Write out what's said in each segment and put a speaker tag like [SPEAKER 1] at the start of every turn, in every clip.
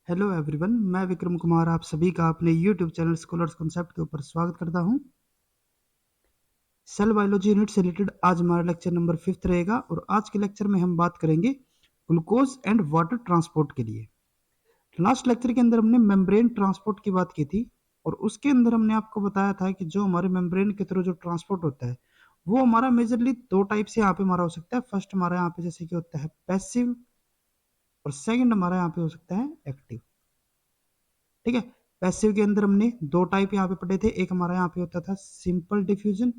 [SPEAKER 1] Hello everyone, मैं विक्रम कुमार आप सभी का अपने यूट्यूब चैनल स्कॉलर्स कॉन्सेप्ट के ऊपर स्वागत करता हूं। सेल बायोलॉजी यूनिट से रिलेटेड आज हमारा लेक्चर नंबर 5 रहेगा और आज के लेक्चर में हम बात करेंगे ग्लूकोज एंड वाटर ट्रांसपोर्ट के लिए। लास्ट लेक्चर के अंदर हमने मेम्ब्रेन ट्रांसपोर्ट की बात की थी और उसके अंदर हमने आपको बताया था कि जो हमारे मेम्ब्रेन के थ्रू जो ट्रांसपोर्ट होता है वो हमारा मेजरली दो टाइप से यहाँ पे हमारा हो सकता है। फर्स्ट हमारा यहाँ पे जैसे कि होता है पैसिव और सेकंड हमारा यहाँ पे हो सकता है एक्टिव। ठीक है, पैसिव के अंदर हमने दो टाइप यहाँ पे पढ़े थे। एक हमारा यहाँ पे होता था सिंपल डिफ्यूजन,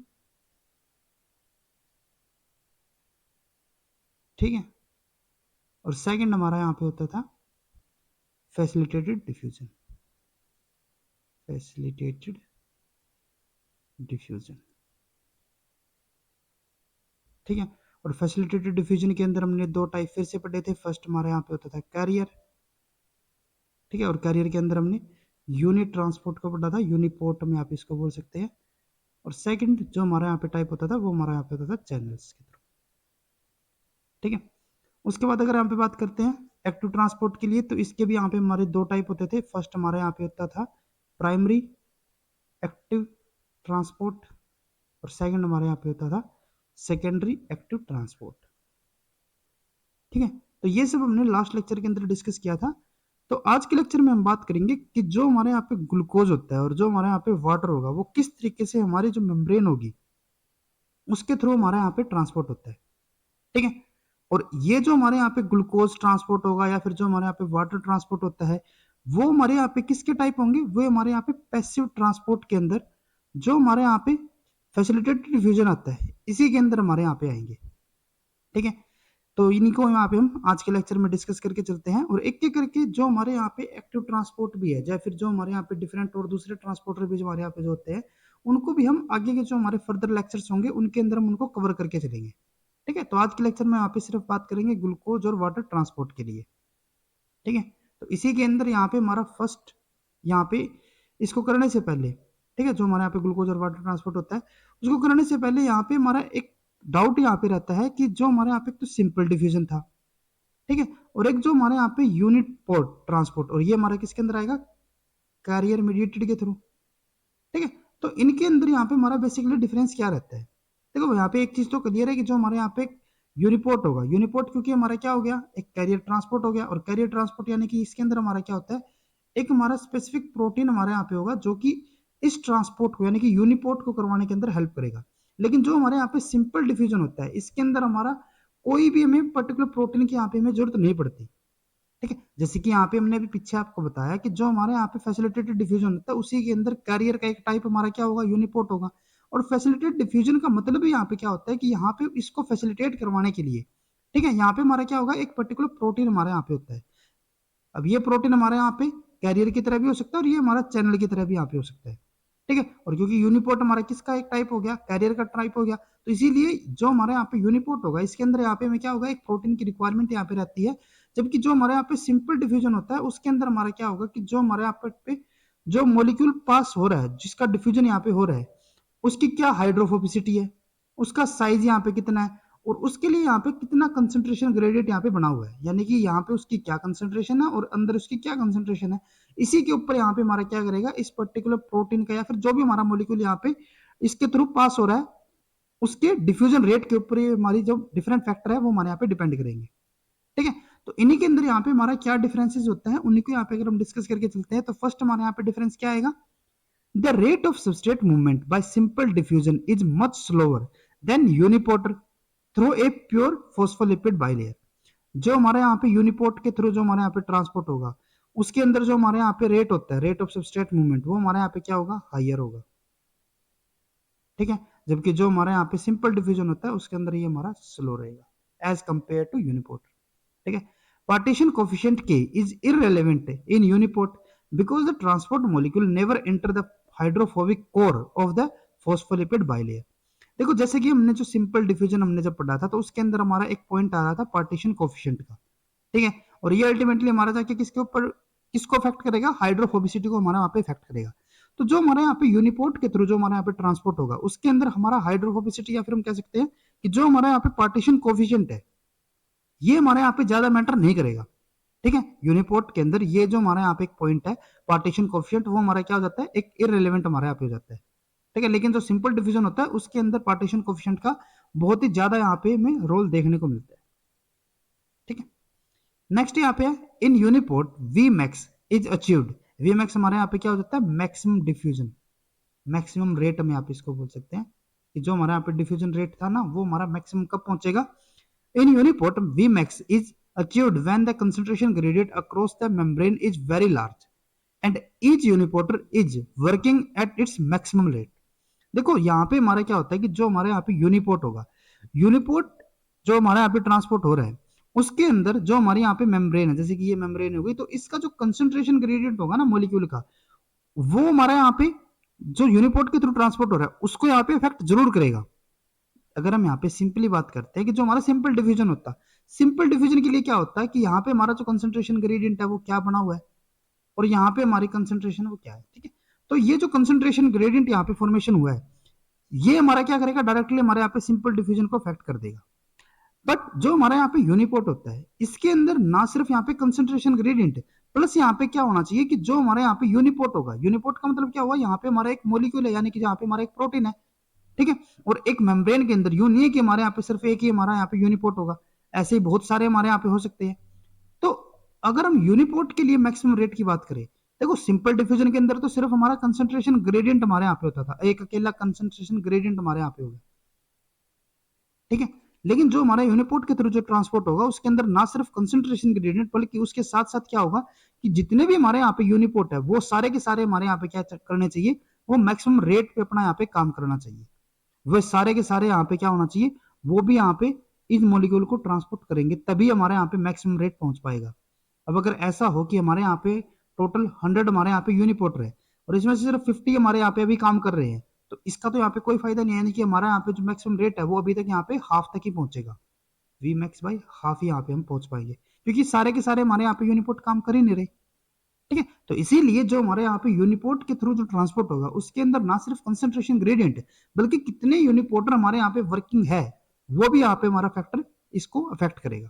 [SPEAKER 1] ठीक है, और सेकंड हमारा यहाँ पे होता था फैसिलिटेटेड डिफ्यूजन। फैसिलिटेटेड डिफ्यूजन, ठीक है। और फैसिलिटेटेड डिफ्यूजन के अंदर हमने दो टाइप फिर से पढ़े थे। फर्स्ट हमारा यहाँ पे होता था कैरियर, ठीक है, और कैरियर के अंदर हमने यूनिट ट्रांसपोर्ट को पढ़ा था, यूनिपोर्ट हम यहाँ पे इसको बोल सकते हैं। और सेकंड जो हमारा यहाँ पे टाइप होता था वो हमारा यहाँ पे होता था चैनल्स के थ्रू, ठीक है। उसके बाद अगर यहाँ पे बात करते हैं एक्टिव ट्रांसपोर्ट के लिए, तो इसके भी यहाँ पे हमारे दो टाइप होते थे। फर्स्ट हमारे यहाँ पे होता था प्राइमरी एक्टिव ट्रांसपोर्ट और सेकंड हमारे यहाँ पे होता था सेकेंडरी एक्टिव ट्रांसपोर्ट, ठीक है। तो ये सब हमने लास्ट लेक्चर के अंदर डिस्कस किया था। तो आज के लेक्चर में हम बात करेंगे कि जो हमारे यहाँ पे ग्लूकोज होता है और जो हमारे यहाँ पे वाटर होगा वो किस तरीके से हमारी जो मेम्ब्रेन होगी उसके थ्रू हमारे यहाँ पे ट्रांसपोर्ट होता है, ठीक है। और ये जो हमारे यहाँ पे ग्लूकोज ट्रांसपोर्ट होगा या फिर जो हमारे यहाँ पे वाटर ट्रांसपोर्ट होता है वो हमारे यहाँ पे किसके टाइप होंगे, वो हमारे यहाँ पे पैसिव ट्रांसपोर्ट के अंदर जो हमारे यहाँ पे फैसिलिटेटेड डिफ्यूजन आता है इसी के अंदर हमारे यहाँ पे आएंगे, ठीक है। तो इन्हीं को यहाँ पे हम आज के लेक्चर में डिस्कस करके चलते हैं और एक एक करके जो हमारे यहाँ पे एक्टिव ट्रांसपोर्ट भी है या फिर जो हमारे यहाँ पे डिफरेंट और दूसरे ट्रांसपोर्टर भी जो हमारे यहाँ पे जो होते हैं उनको भी हम आगे के जो हमारे फर्दर लेक्चर्स होंगे उनके अंदर हम उनको कवर करके चलेंगे, ठीक है। तो आज के लेक्चर में यहाँ पे सिर्फ बात करेंगे ग्लूकोज और वाटर ट्रांसपोर्ट के लिए, ठीक है। तो इसी के अंदर यहाँ पे हमारा फर्स्ट यहाँ पे इसको करने से पहले, ठीक है, जो हमारे यहाँ पे ग्लूकोज और वाटर ट्रांसपोर्ट होता है उसको करने से पहले यहाँ पे हमारा एक डाउट यहाँ पे रहता है कि जो हमारे यहाँ पे तो सिंपल डिफ्यूजन था, ठीक है, और एक जो हमारे यहाँ पे यूनिट पोर्ट ट्रांसपोर्ट और ये हमारा किसके अंदर आएगा कैरियर मीडिएटेड के थ्रू, ठीक है। तो इनके अंदर यहाँ पे हमारा बेसिकली डिफरेंस क्या रहता है, देखो यहाँ पे एक चीज तो क्लियर है कि जो हमारे यहाँ पे यूनिपोर्ट होगा, यूनिपोर्ट क्योंकि हमारा क्या हो गया एक कैरियर ट्रांसपोर्ट हो गया और कैरियर ट्रांसपोर्ट यानी कि इसके अंदर हमारा क्या होता है एक हमारा स्पेसिफिक प्रोटीन हमारे यहाँ पे होगा जो कि इस ट्रांसपोर्ट को यानी कि यूनिपोर्ट को करवाने के अंदर हेल्प करेगा। लेकिन जो हमारे यहाँ पे सिंपल डिफ्यूजन होता है इसके अंदर हमारा कोई भी हमें पर्टिकुलर प्रोटीन की यहाँ पे हमें जरूरत नहीं पड़ती, ठीक है। जैसे कि यहाँ पे हमने अभी पीछे आपको बताया कि जो हमारे यहाँ पे फैसिलिटेटेड डिफ्यूजन होता है उसी के अंदर कैरियर का एक टाइप हमारा क्या होगा यूनिपोर्ट होगा। और फैसिलिटेटेड डिफ्यूजन का मतलब ही यहाँ पे क्या होता है कि यहाँ पे इसको फैसिलिटेट करवाने के लिए, ठीक है, यहाँ पे हमारा क्या होगा एक पर्टिकुलर प्रोटीन हमारे यहाँ पे होता है। अब ये प्रोटीन हमारे यहाँ पे कैरियर की तरह भी हो सकता है और ये हमारा चैनल की तरह भी यहाँ पे हो सकता है, ठीक है। और क्योंकि यूनिपोर्ट हमारा किसका एक टाइप हो गया कैरियर का टाइप हो गया तो इसीलिए जो हमारे यहाँ पे यूनिपोर्ट होगा इसके अंदर यहाँ पे हमें क्या होगा एक प्रोटीन की रिक्वायरमेंट यहाँ पे रहती है। जबकि जो हमारे यहाँ पे सिंपल डिफ्यूजन होता है उसके अंदर हमारा क्या होगा कि जो हमारे यहाँ पे जो मॉलिक्यूल पास हो रहा है जिसका डिफ्यूजन यहाँ पे हो रहा है उसकी क्या हाइड्रोफोबिसिटी है, उसका साइज यहाँ पे कितना है और उसके लिए यहाँ पे कितना कंसंट्रेशन ग्रेडियंट यहाँ पे बना हुआ है, यानी कि यहाँ पे उसकी क्या कंसंट्रेशन है और अंदर उसकी क्या कंसंट्रेशन है, इसी के ऊपर यहाँ पे हमारा क्या करेगा इस पर्टिकुलर प्रोटीन का या फिर जो भी हमारा मॉलिक्यूल यहाँ पे इसके थ्रू पास हो रहा है उसके डिफ्यूजन रेट के ऊपर हमारी जो डिफरेंट फैक्टर है वो हमारे यहाँ पे डिपेंड करेंगे, ठीक है। तो इन्हीं के अंदर यहाँ पे हमारा क्या डिफरेंसेस होता है उन्हीं को यहाँ पे अगर हम डिस्कस करके चलते हैं तो फर्स्ट हमारे यहाँ पे डिफरेंस क्या आएगा, the rate of substrate movement by simple diffusion is much slower than uniporter through a pure phospholipid bilayer. जो हमारे यहाँ पे यूनिपोर्ट के थ्रू जो हमारे यहाँ पे ट्रांसपोर्ट होगा उसके अंदर जो हमारे यहाँ पे रेट होता है रेट ऑफ सबस्ट्रेट मूवमेंट वो हमारे यहाँ पे क्या होगा हाइयर होगा, ठीक है। जबकि जो हमारे यहाँ पे सिंपल डिफ्यूजन होता है उसके अंदर ये हमारा स्लो रहेगा एज कंपेयर टू यूनिपोर्ट, ठीक है। पार्टीशन कोफिशिएंट के is irrelevant in uniport because the transport molecule never enter the hydrophobic core of the phospholipid bilayer. देखो जैसे कि हमने जो सिंपल डिफ्यूजन हमने जब पढ़ा था तो उसके अंदर हमारा एक पॉइंट आ रहा था पार्टीशन कोफिशिएंट का, ठीक है। और ये अल्टीमेटली हमारा जाके किसके ऊपर किसको अफेक्ट करेगा हाइड्रोफोबिसिटी को हमारा वहां पे इफेक्ट करेगा। तो जो हमारे यहाँ पे यूनिपोर्ट के थ्रू जो हमारे यहाँ पे ट्रांसपोर्ट होगा उसके अंदर हमारा हाइड्रोफोबिसिटी या फिर हम कह सकते हैं कि जो हमारे यहाँ पे पार्टीशन कोफिशिएंट है ये हमारे यहाँ पे ज्यादा मैटर नहीं करेगा, ठीक है। यूनिपोर्ट के अंदर ये जो हमारा यहाँ पे एक पॉइंट है पार्टीशन कोफिशिएंट, वो हमारा क्या हो जाता है, एक इररिलेवेंट हमारे यहाँ पे हो जाता है। ठीक है, लेकिन जो सिंपल डिवीजन होता है उसके अंदर पार्टीशन कोफिशिएंट का बहुत ही ज्यादा यहाँ पे हमें रोल देखने को मिलता है। ठीक है, नेक्स्ट यहाँ पे है in uniport V max is achieved. V max हमारे यहाँ पे क्या हो जाता है, मैक्सिमम डिफ्यूजन, मैक्सिमम रेट हम यहाँ पे इसको बोल सकते हैं कि जो हमारा यहाँ पे डिफ्यूजन रेट था ना, वो हमारा मैक्सिमम कब पहुंचेगा। In uniport V max is achieved when the concentration gradient across the membrane is very large and each uniporter is working at its maximum rate। देखो यहाँ पे हमारा क्या होता है कि जो हमारे यहाँ पे यूनिपोर्ट होगा, यूनिपोर्ट जो हमारे यहाँ पे ट्रांसपोर्ट हो रहा है उसके अंदर जो हमारे यहाँ पे मेम्ब्रेन है, जैसे कि ये मेम्ब्रेन हो गई, तो इसका जो कंसंट्रेशन ग्रेडियंट होगा ना मॉलिक्यूल का, वो हमारे यहाँ पे जो यूनिपोर्ट के थ्रू ट्रांसपोर्ट हो रहा है उसको यहाँ पे इफेक्ट जरूर करेगा। अगर हम यहाँ पे सिंपली बात करते हैं कि जो हमारा सिंपल डिफ्यूजन होता है, सिंपल डिफ्यूजन के लिए क्या होता है कि यहाँ पे हमारा जो कंसंट्रेशन ग्रेडियंट है वो क्या बना हुआ है और यहाँ पे हमारी कंसंट्रेशन वो क्या है। ठीक है, तो ये जो कंसंट्रेशन ग्रेडियंट यहाँ पे फॉर्मेशन हुआ है, ये हमारा क्या करेगा, डायरेक्टली हमारे यहाँ पे सिंपल डिफ्यूजन को अफेक्ट कर देगा। बट जो हमारे यहाँ पे यूनिपोर्ट होता है इसके अंदर ना सिर्फ यहाँ पे कंसंट्रेशन ग्रेडियंट प्लस यहाँ पे क्या होना चाहिए कि जो हमारे यहाँ पे यूनिपोर्ट होगा, यूनिपोर्ट का मतलब क्या हुआ, यहाँ पे हमारा एक मॉलिक्यूल है, यानी कि यहाँ पे हमारा एक प्रोटीन है। ठीक है, और एक मेम्ब्रेन के अंदर यूं नहीं है कि हमारे यहाँ पे सिर्फ एक ही हमारा यहाँ पे यूनिपोर्ट होगा, ऐसे ही बहुत सारे हमारे यहाँ पे हो सकते हैं। तो अगर हम यूनिपोर्ट के लिए मैक्सिमम रेट की बात करें, देखो सिंपल डिफ्यूजन के अंदर तो सिर्फ हमारा कंसंट्रेशन ग्रेडियंट हमारे यहाँ पे होता था, एक अकेला कंसंट्रेशन ग्रेडियंट हमारे यहाँ पे होगा। ठीक है, लेकिन जो हमारा यूनिपोर्ट के थ्रू जो ट्रांसपोर्ट होगा उसके अंदर ना सिर्फ कंसंट्रेशन ग्रेडियंट बल्कि उसके साथ साथ क्या होगा कि जितने भी हमारे यहाँ पे यूनिपोर्ट है वो सारे के सारे हमारे यहाँ पे क्या करने चाहिए, वो मैक्सिमम रेट पे अपना यहाँ पे काम करना चाहिए। वे सारे के सारे यहाँ पे क्या होना चाहिए, वो भी यहाँ पे इस मॉलिक्यूल को ट्रांसपोर्ट करेंगे, तभी हमारे यहाँ पे मैक्सिमम रेट पहुंच पाएगा। अब अगर ऐसा हो कि हमारे यहाँ पे टोटल 100 हमारे यहाँ पे यूनिपोर्टर है और इसमें से सिर्फ 50 हमारे यहाँ पे अभी काम कर रहे हैं, तो इसका तो यहाँ पे कोई फायदा नहीं है, यानी कि हमारा यहाँ पे जो मैक्सिमम रेट है वो अभी तक यहाँ पे हाफ तक ही पहुंचेगा, वी मैक्स बाई हाफ ही यहाँ पे हम पहुंच पाएंगे, क्योंकि सारे के सारे हमारे यहाँ पे यूनिपोर्ट काम कर ही नहीं रहे। ठीक है, तो इसीलिए जो हमारे यहाँ पे यूनिपोर्ट के थ्रू जो ट्रांसपोर्ट होगा उसके अंदर ना सिर्फ कंसंट्रेशन ग्रेडियंट बल्कि कितने यूनिपोर्टर हमारे यहाँ पे वर्किंग है वो भी यहाँ पे हमारा फैक्टर इसको अफेक्ट करेगा।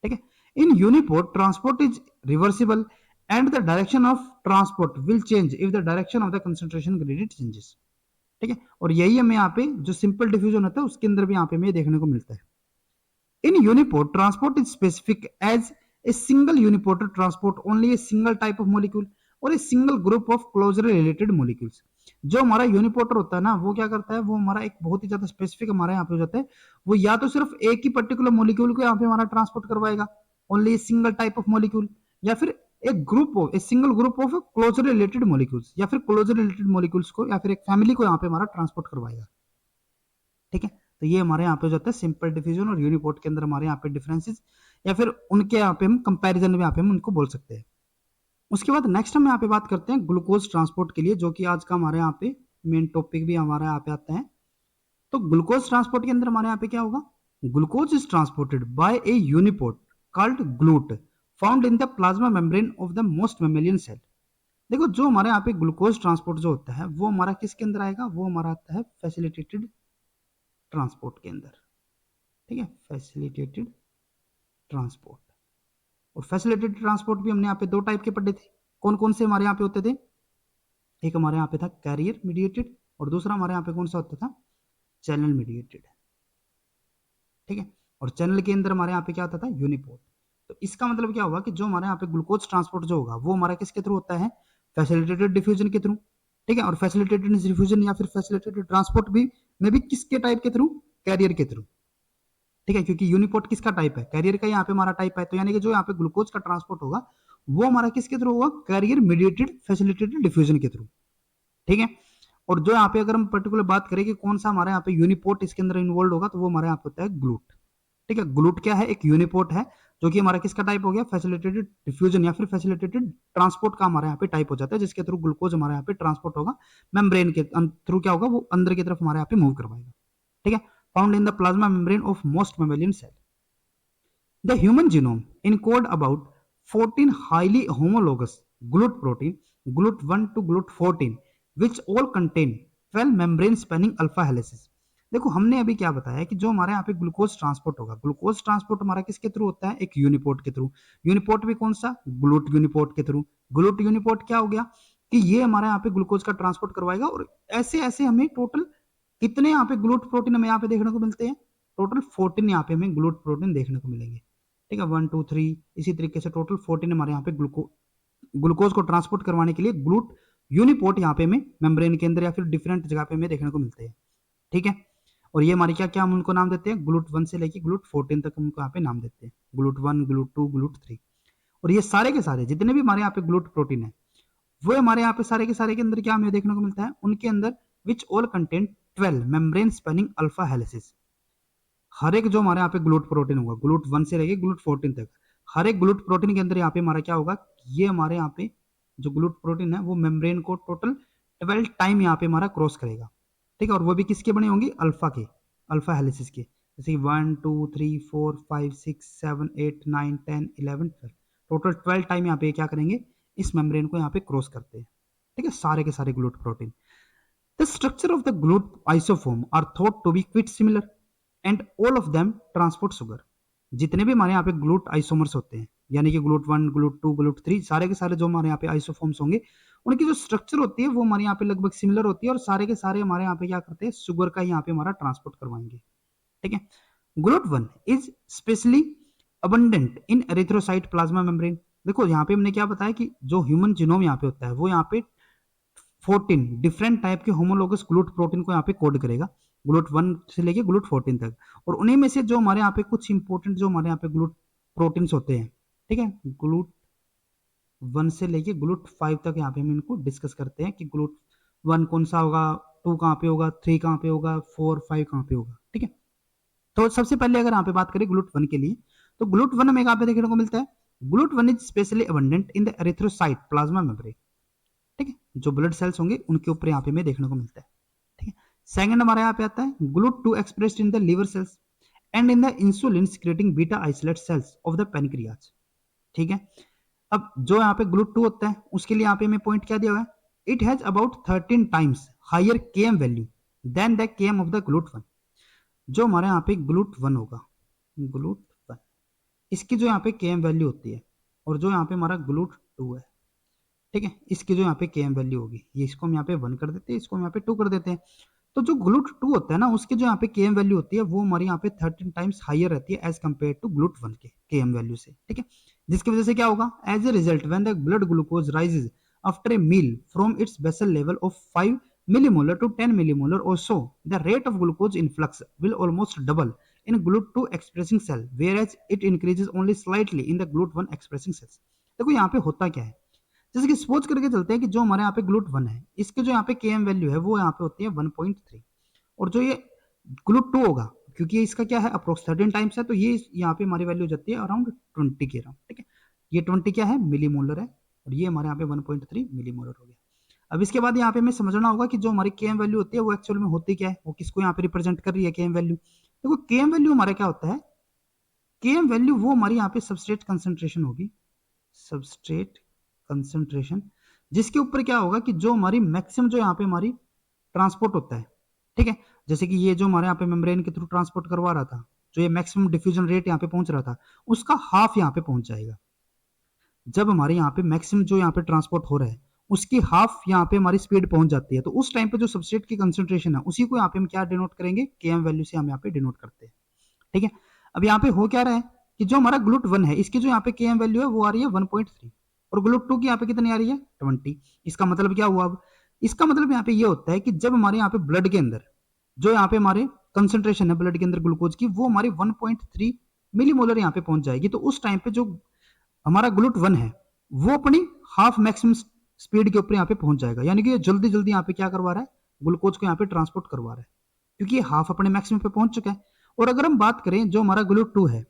[SPEAKER 1] ठीक है, in uniport transport is reversible and the direction of transport will change if the direction of the concentration gradient changes. ठीक है, और यही हमें यहाँ पे जो सिंपल डिफ्यूजन होता है उसके अंदर भी यहाँ पे हमें देखने को मिलता है। In uniport, transport is specific as a single uniporter transport only a single type of molecule और a single group of closely related molecules। जो हमारा यूनिपोर्टर होता है ना वो क्या करता है, वो हमारा एक बहुत ही ज्यादा स्पेसिफिक हमारे यहाँ पे हो जाता है, वो या तो सिर्फ एक ही पर्टिकुलर मोलिक्यूल को यहाँ पे हमारा ट्रांसपोर्ट करवाएगा, only single type of molecule, या फिर एक group of a single group of closely related molecules, या फिर क्लोजली रिलेटेड मोलिक्यूल्स को या फिर एक फैमिली को यहाँ पे हमारा ट्रांसपोर्ट करवाएगा। ठीक है, तो ये हमारे यहाँ पे जो होता है सिंपल डिफ्यूजन और यूनिपोर्ट के अंदर हमारे यहाँ पे डिफरेंसेस या फिर उनके यहाँ पे हम कंपैरिजन में यहाँ पे हम उनको बोल सकते हैं। उसके बाद नेक्स्ट हम यहाँ पे बात करते हैं ग्लूकोज ट्रांसपोर्ट के लिए, जो कि आज का हमारे यहाँ पे मेन टॉपिक भी हमारे यहाँ पे आता है। तो ग्लूकोज ट्रांसपोर्ट के अंदर हमारे यहाँ पे क्या होगा, glucose is transported by a uniport called GLUT found in the plasma membrane of the most mammalian cell. देखो जो हमारे यहाँ पे ग्लूकोज ट्रांसपोर्ट जो होता है वो हमारा किसके अंदर आएगा, वो हमारा आता है फैसिलिटेटेड ट्रांसपोर्ट के अंदर। ठीक है, फैसिलिटेटेड ट्रांसपोर्ट। और फैसिलिटेटेड ट्रांसपोर्ट भी हमने यहाँ पे दो टाइप के पढ़े थे, कौन कौन से हमारे यहाँ पे होते थे, एक हमारे यहाँ पे था कैरियर मीडिएटेड और दूसरा हमारे यहाँ पे कौन सा होता था, चैनल मीडिएटेड। ठीक है, और चैनल के अंदर हमारे यहाँ पे क्या आता था, यूनिपोर्ट। तो इसका मतलब क्या हुआ कि जो हमारे यहाँ पे ग्लूकोज ट्रांसपोर्ट जो होगा वो हमारा किसके थ्रू होता है, फैसिलिटेटेड डिफ्यूजन के थ्रू। ठीक है, और फैसिलिटेटेड डिफ्यूजन या फिर फैसिलिटेटेड ट्रांसपोर्ट भी में भी किसके टाइप के थ्रू, कैरियर के थ्रू। ठीक है, क्योंकि यूनिपोर्ट किसका टाइप है, कैरियर का यहाँ पे हमारा टाइप है, तो यानी कि जो यहाँ पे ग्लूकोज का ट्रांसपोर्ट होगा वो हमारा किसके थ्रू होगा, कैरियर मीडिएटेड फैसिलिटेटेड डिफ्यूजन के थ्रू। ठीक है, और जो यहाँ पे अगर हम पर्टिकुलर बात करें कि कौन सा हमारे यहाँ पे यूनिपोर्ट इसके अंदर इन्वॉल्व होगा, तो वो हमारे यहाँ पे होता है ग्लूट। ठीक है, ग्लूट क्या है, एक यूनिपोर्ट है जो कि हमारा किसका टाइप हो गया, फैसिलिटेटेड डिफ्यूजन या फिर फैसिलिटेटेड ट्रांसपोर्ट का हमारे यहाँ पे टाइप हो जाता है, जिसके थ्रू ग्लूकोज हमारे यहाँ पे ट्रांसपोर्ट होगा, मेम्ब्रेन के थ्रू क्या होगा, वो अंदर की तरफ हमारे यहाँ पे मूव करवाएगा। ठीक है, found in the plasma membrane of most mammalian cell. The human genome encode about 14 highly homologous GLUT protein, GLUT1 to GLUT14, which all contain 12 membrane spanning alpha helices. देखो हमने अभी क्या बताया कि जो हमारे यहाँ पे ग्लूकोज ट्रांसपोर्ट होगा, ग्लूकोज ट्रांसपोर्ट हमारा किसके थ्रू होता है, एक यूनिपोर्ट के थ्रू। यूनिपोर्ट भी कौन सा, ग्लूट यूनिपोर्ट के थ्रू। ग्लूट यूनिपोर्ट क्या हो गया कि ये हमारे यहाँ पे ग्लूकोज का ट्रांसपोर्ट करवाएगा, और ऐसे ऐसे हमें टोटल कितने यहाँ पे ग्लूट प्रोटीन हमें यहाँ पे देखने को मिलते हैं, टोटल 14 यहाँ पे हमें ग्लूट प्रोटीन देखने को मिलेंगे। ठीक है, 1 2 3 इसी तरीके से टोटल 14 हमारे यहाँ पे ग्लूकोज को ट्रांसपोर्ट करवाने के लिए ग्लूट यूनिपोर्ट यहाँ पे हमें मेम्ब्रेन के अंदर या फिर डिफरेंट जगह पे हमें देखने को मिलते हैं। ठीक है, और ये हमारे क्या क्या हम उनको नाम देते हैं, ग्लूट 1 से लेके ग्लूट 14 तक हम उनको यहाँ पे नाम देते हैं, ग्लूट 1 ग्लूट 2 ग्लूट 3। और ये सारे के सारे जितने भी हमारे यहाँ पे ग्लूट प्रोटीन है, वो हमारे यहाँ पे सारे के सारे के अंदर क्या हमें देखने को मिलता है, उनके अंदर which all content 12 membrane spanning alpha helices. हर एक जो हमारे यहाँ पे ग्लूट प्रोटीन होगा, ग्लूट 1 से लेके ग्लूट 14 तक, हर एक ग्लूट प्रोटीन के अंदर यहाँ पे हमारा क्या होगा, ये हमारे यहाँ पे जो ग्लूट प्रोटीन है वो मेम्ब्रेन को टोटल 12 टाइम यहाँ पे हमारा क्रॉस करेगा। ठीक है, और वो भी किसके बने होंगे, अल्फा के, अल्फा हेलिसिस के, जैसे 1 2 3 4 5 6 7 8 9 10 11 12, टोटल 12 टाइम यहाँ पे क्या करेंगे, इस मेम्ब्रेन को यहाँ पे क्रॉस करते हैं। ठीक है, सारे के सारे GLUT protein. The structure of the GLUT isoform are thought to be quite similar and all of them transport sugar। जितने भी हमारे यहाँ पे ग्लूट आइसोमर्स होते हैं, यानी कि ग्लूट 1 ग्लूट 2 ग्लूट 3, सारे के सारे जो हमारे यहाँ पे आइसोफॉर्म्स होंगे, उनकी जो स्ट्रक्चर होती है वो हमारे यहाँ पे लगभग सिमिलर होती है, और सारे के सारे हमारे यहाँ पे क्या करते हैं, शुगर का यहाँ पे हमारा ट्रांसपोर्ट करवाएंगे। ठीक है, GLUT 1 is specially abundant in erythrocyte plasma membrane. देखो यहाँ पे हमने क्या बताया कि जो ह्यूमन जीनोम यहाँ पे होता है वो यहाँ पे 14 डिफरेंट टाइप के होमोलोगस ग्लूट प्रोटीन को यहाँ पे कोड करेगा, ग्लूट 1 से लेके ग्लूट 14 तक। और उन्हीं में से जो हमारे यहाँ पे कुछ इंपॉर्टेंट जो हमारे यहाँ पे ग्लूट प्रोटीन्स होते हैं, ठीक है, ग्लूट 1 से लेके ग्लूट 5 तक यहाँ पे हम इनको डिस्कस करते हैं कि ग्लूट 1 कौन सा होगा, 2 कहाँ पे होगा, 3 कहाँ पे होगा, 4 5 कहाँ पे होगा। ठीक है, तो सबसे पहले अगर यहाँ पे बात करें ग्लूट 1 के लिए, तो ग्लूट 1 में यहाँ पे देखने को मिलता है, GLUT 1 is specially abundant in the erythrocyte plasma membrane. ठीक है, जो ब्लड सेल्स होंगे उनके ऊपर यहाँ पे हमें देखने को मिलता है। ठीक है, सेकंड हमारे यहाँ पे आता है GLUT 2 expressed in the liver cells and in the insulin secreting beta isolate cells of the pancreas. ठीक है, अब जो यहाँ पे ग्लूट 2 होता है उसके लिए यहाँ पे हमें पॉइंट क्या दिया हुआ है, it has about 13 times higher KM value than the KM of the GLUT 1। जो हमारे यहाँ पे ग्लूट 1 होगा, ग्लूट 1, इसकी जो यहाँ पे केएम वैल्यू होती है, और जो यहाँ पे हमारा ग्लूट 2 है, ठीक है, इसकी जो यहाँ पे केएम वैल्यू होगी, ये इसको हम यहाँ पे 1 कर देते हैं, इसको हम यहाँ पे 2 कर देते हैं। तो जो ग्लूट 2 होता है ना, उसकी जो यहाँ पे केएम वैल्यू होती है वो हमारी यहाँ पे 13 टाइम्स हायर रहती है एज कम्पेयर टू ग्लूट 1 के केएम वैल्यू से। ठीक है, जिसकी वजह से क्या होगा, as a result when the blood glucose rises after a meal from its basal level of 5 millimolar to 10 millimolar or so, the rate of glucose influx will almost double in GLUT2 expressing cell, whereas it increases only slightly in the GLUT1 expressing cells। देखो यहाँ पे होता क्या है, जैसे कि suppose करके चलते हैं कि जो हमारे यहाँ पे ग्लूट 1 है, इसके जो यहाँ पे केएम वैल्यू है वो यहाँ पे होती है 1.3, और जो ये ग्लूट 2 होगा, क्योंकि इसका क्या है अप्रोक्स 13 टाइम्स है, तो ये यहाँ पे हमारी वैल्यू जाती है अराउंड 20 के अराउंड। ठीक है, ये 20 क्या है, मिलीमोलर है, और ये हमारे यहाँ पे 1.3 मिलीमोलर हो गया। अब इसके बाद यहाँ पे हमें समझना होगा कि जो हमारी केएम वैल्यू होती है वो एक्चुअल में होती क्या है, वो किसको यहाँ पे रिप्रेजेंट कर रही है केएम वैल्यू। देखो केएम वैल्यू हमारा क्या होता है, केएम वैल्यू वो हमारी यहाँ पे सबस्ट्रेट कंसंट्रेशन होगी, सबस्ट्रेट कंसंट्रेशन, जिसके ऊपर क्या होगा कि जो हमारी मैक्सिमम जो यहाँ पे हमारी ट्रांसपोर्ट होता है। ठीक है, जैसे कि ये जो हमारे यहाँ पे मेम्ब्रेन के थ्रू ट्रांसपोर्ट करवा रहा था, जो ये मैक्सिमम डिफ्यूजन रेट यहाँ पे पहुंच रहा था, उसका हाफ यहाँ पे पहुंच जाएगा। जब हमारे यहाँ पे मैक्सिमम जो यहाँ पे ट्रांसपोर्ट हो रहा है उसकी हाफ यहाँ पे हमारी स्पीड पहुंच जाती है, तो उस टाइम पे जो सबस्ट्रेट की कंसंट्रेशन है उसी को यहाँ पे हम क्या डिनोट करेंगे, केएम वैल्यू से हम यहाँ पे डिनोट करते हैं। ठीक है, अब यहाँ पे हो क्या रहा है कि जो हमारा ग्लूट 1 है इसकी जो यहाँ पे केएम वैल्यू है वो आ रही है 1.3, और ग्लूट 2 की यहाँ पे कितनी आ रही है 20। इसका मतलब क्या हुआ, अब इसका मतलब यहाँ पे ये होता है कि जब हमारे यहाँ पे ब्लड के अंदर जो यहाँ पे हमारे कंसंट्रेशन है ब्लड के अंदर ग्लूकोज की, वो हमारी 1.3 मिलीमोलर यहाँ पे पहुंच जाएगी, तो उस टाइम पे जो हमारा ग्लूट 1 है वो अपनी हाफ मैक्सिमम स्पीड के ऊपर यहाँ पे पहुंच जाएगा, यानी कि ये जल्दी जल्दी यहाँ पे क्या करवा रहा है, ग्लूकोज को यहाँ पे ट्रांसपोर्ट करवा रहा है, क्योंकि ये हाफ अपने मैक्सिमम पे पहुंच चुका है। और अगर हम बात करें जो हमारा ग्लूट 2 है,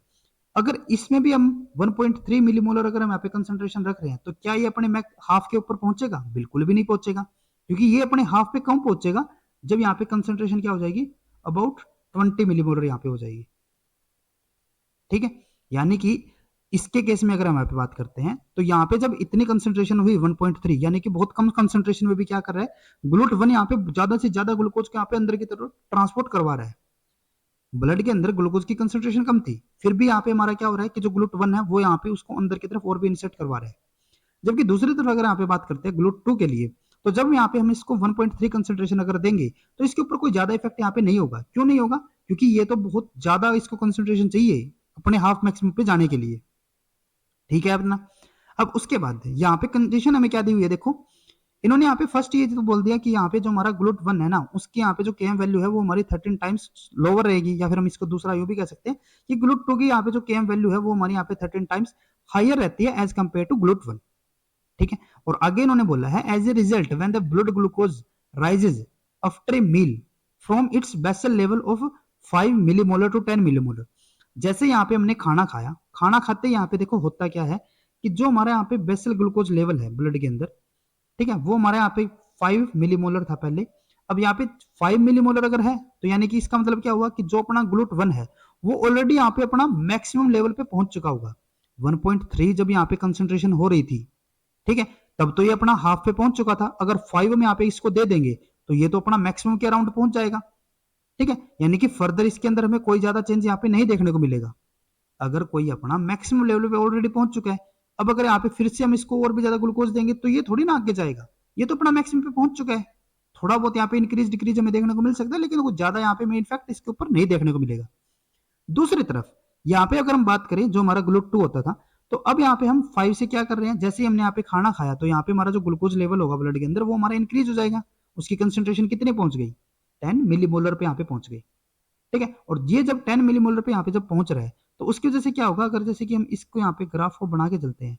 [SPEAKER 1] अगर इसमें भी हम 1.3 मिलीमोलर अगर हम यहाँ पे कंसंट्रेशन रख रहे हैं, तो क्या ये अपने हाफ के ऊपर पहुंचेगा, बिल्कुल भी नहीं पहुंचेगा, क्योंकि ये अपने हाफ पे कम पहुंचेगा जब यहाँ पे कंसंट्रेशन क्या हो जाएगी, अबाउट 20 मिलीमोलर यहाँ पे हो जाएगी। ठीक है, यानी कि इसके केस में अगर हम यहाँ पे बात करते हैं तो यहाँ पे जब इतनी कंसंट्रेशन हुई 1.3 यानी कि बहुत कम कंसंट्रेशन में भी क्या कर रहा है GLUT1 यहाँ पे ज्यादा से ज्यादा ग्लूकोज को यहाँ पे अंदर की तरफ ट्रांसपोर्ट करवा रहा है। ब्लड के अंदर ग्लूकोज की कंसंट्रेशन कम थी, फिर भी यहाँ पे हमारा क्या हो रहा है कि जो GLUT1 है वो यहाँ पे उसको अंदर की तरफ और भी इंसर्ट करवा रहा है। जबकि दूसरी तरफ अगर यहाँ पे बात करते हैं GLUT2 के लिए, तो जब यहाँ पे हम इसको 1.3 कंसंट्रेशन अगर देंगे तो इसके ऊपर कोई ज्यादा इफेक्ट यहाँ पे नहीं होगा। क्यों नहीं होगा? क्योंकि ये तो बहुत ज्यादा इसको कंसंट्रेशन चाहिए अपने हाफ मैक्सिमम पे जाने के लिए। ठीक है अपना। अब उसके बाद यहाँ पे कंडीशन हमें क्या दी हुई है, देखो इन्होंने यहाँ पे फर्स्ट ये तो बोल दिया कि यहाँ पे जो हमारा GLUT1 है ना उसकी यहाँ पे जो Km वैल्यू है वो हमारी 13 टाइम्स लोअर रहेगी, या फिर हम इसको दूसरा ये भी कह सकते हैं कि GLUT2 की यहाँ पे जो Km वैल्यू है वो हमारी यहाँ पे 13 टाइम्स हायर रहती है एज कंपेयर टू GLUT1। ठीक है। और आगे इन्होंने बोला है as a result when the blood glucose rises after a meal from its basal level of 5 millimolar to 10 millimolar. जैसे यहाँ पे हमने खाना खाया, खाना खाते यहाँ पे देखो होता क्या है कि जो हमारे यहाँ पे बेसल ग्लूकोज लेवल है ब्लड के अंदर, ठीक है, वो हमारे यहाँ पे 5 मिलीमोलर था पहले। अब यहाँ पे 5 मिलीमोलर अगर है तो यानी कि इसका मतलब क्या हुआ कि जो अपना GLUT1 है वो ऑलरेडी यहाँ पे अपना मैक्सिमम लेवल पे पहुंच चुका होगा। 1.3 जब यहाँ पे कंसंट्रेशन हो रही थी, ठीक है, तब तो ये अपना हाफ पे पहुंच चुका था। अगर 5 में यहाँ पे इसको दे देंगे तो ये तो अपना मैक्सिमम के अराउंड पहुंच जाएगा। ठीक है, यानी कि फर्दर इसके अंदर हमें कोई ज्यादा चेंज यहाँ पे नहीं देखने को मिलेगा। अगर कोई अपना मैक्सिमम लेवल पे ऑलरेडी पहुंच चुका है, अब अगर यहाँ पे फिर से हम इसको और भी ज्यादा ग्लूकोज देंगे तो ये थोड़ी ना आगे जाएगा, ये तो अपना मैक्सिमम पे पहुंच चुका है। थोड़ा बहुत यहाँ पे इंक्रीज डिक्रीज हमें देखने को मिल सकता है, लेकिन कुछ ज्यादा यहाँ पे हमें इनफैक्ट इसके ऊपर नहीं देखने को मिलेगा। दूसरी तरफ यहाँ पे अगर हम बात करें जो हमारा GLUT2 होता था, तो अब यहाँ पे हम 5 से क्या कर रहे हैं, जैसे ही हमने यहाँ पे खाना खाया तो यहाँ पे हमारा जो ग्लूकोज लेवल होगा ब्लड के अंदर वो हमारा इंक्रीज हो जाएगा। उसकी कंसेंट्रेशन कितने पहुंच गई? 10 मिलीमोलर पे यहाँ पे पहुंच गई। ठीक है, और ये जब 10 मिलीमोलर पे यहाँ पे जब पहुंच रहा है तो उसकी वजह से क्या होगा, अगर जैसे कि हम इसको यहाँ पे ग्राफ को बना के चलते हैं,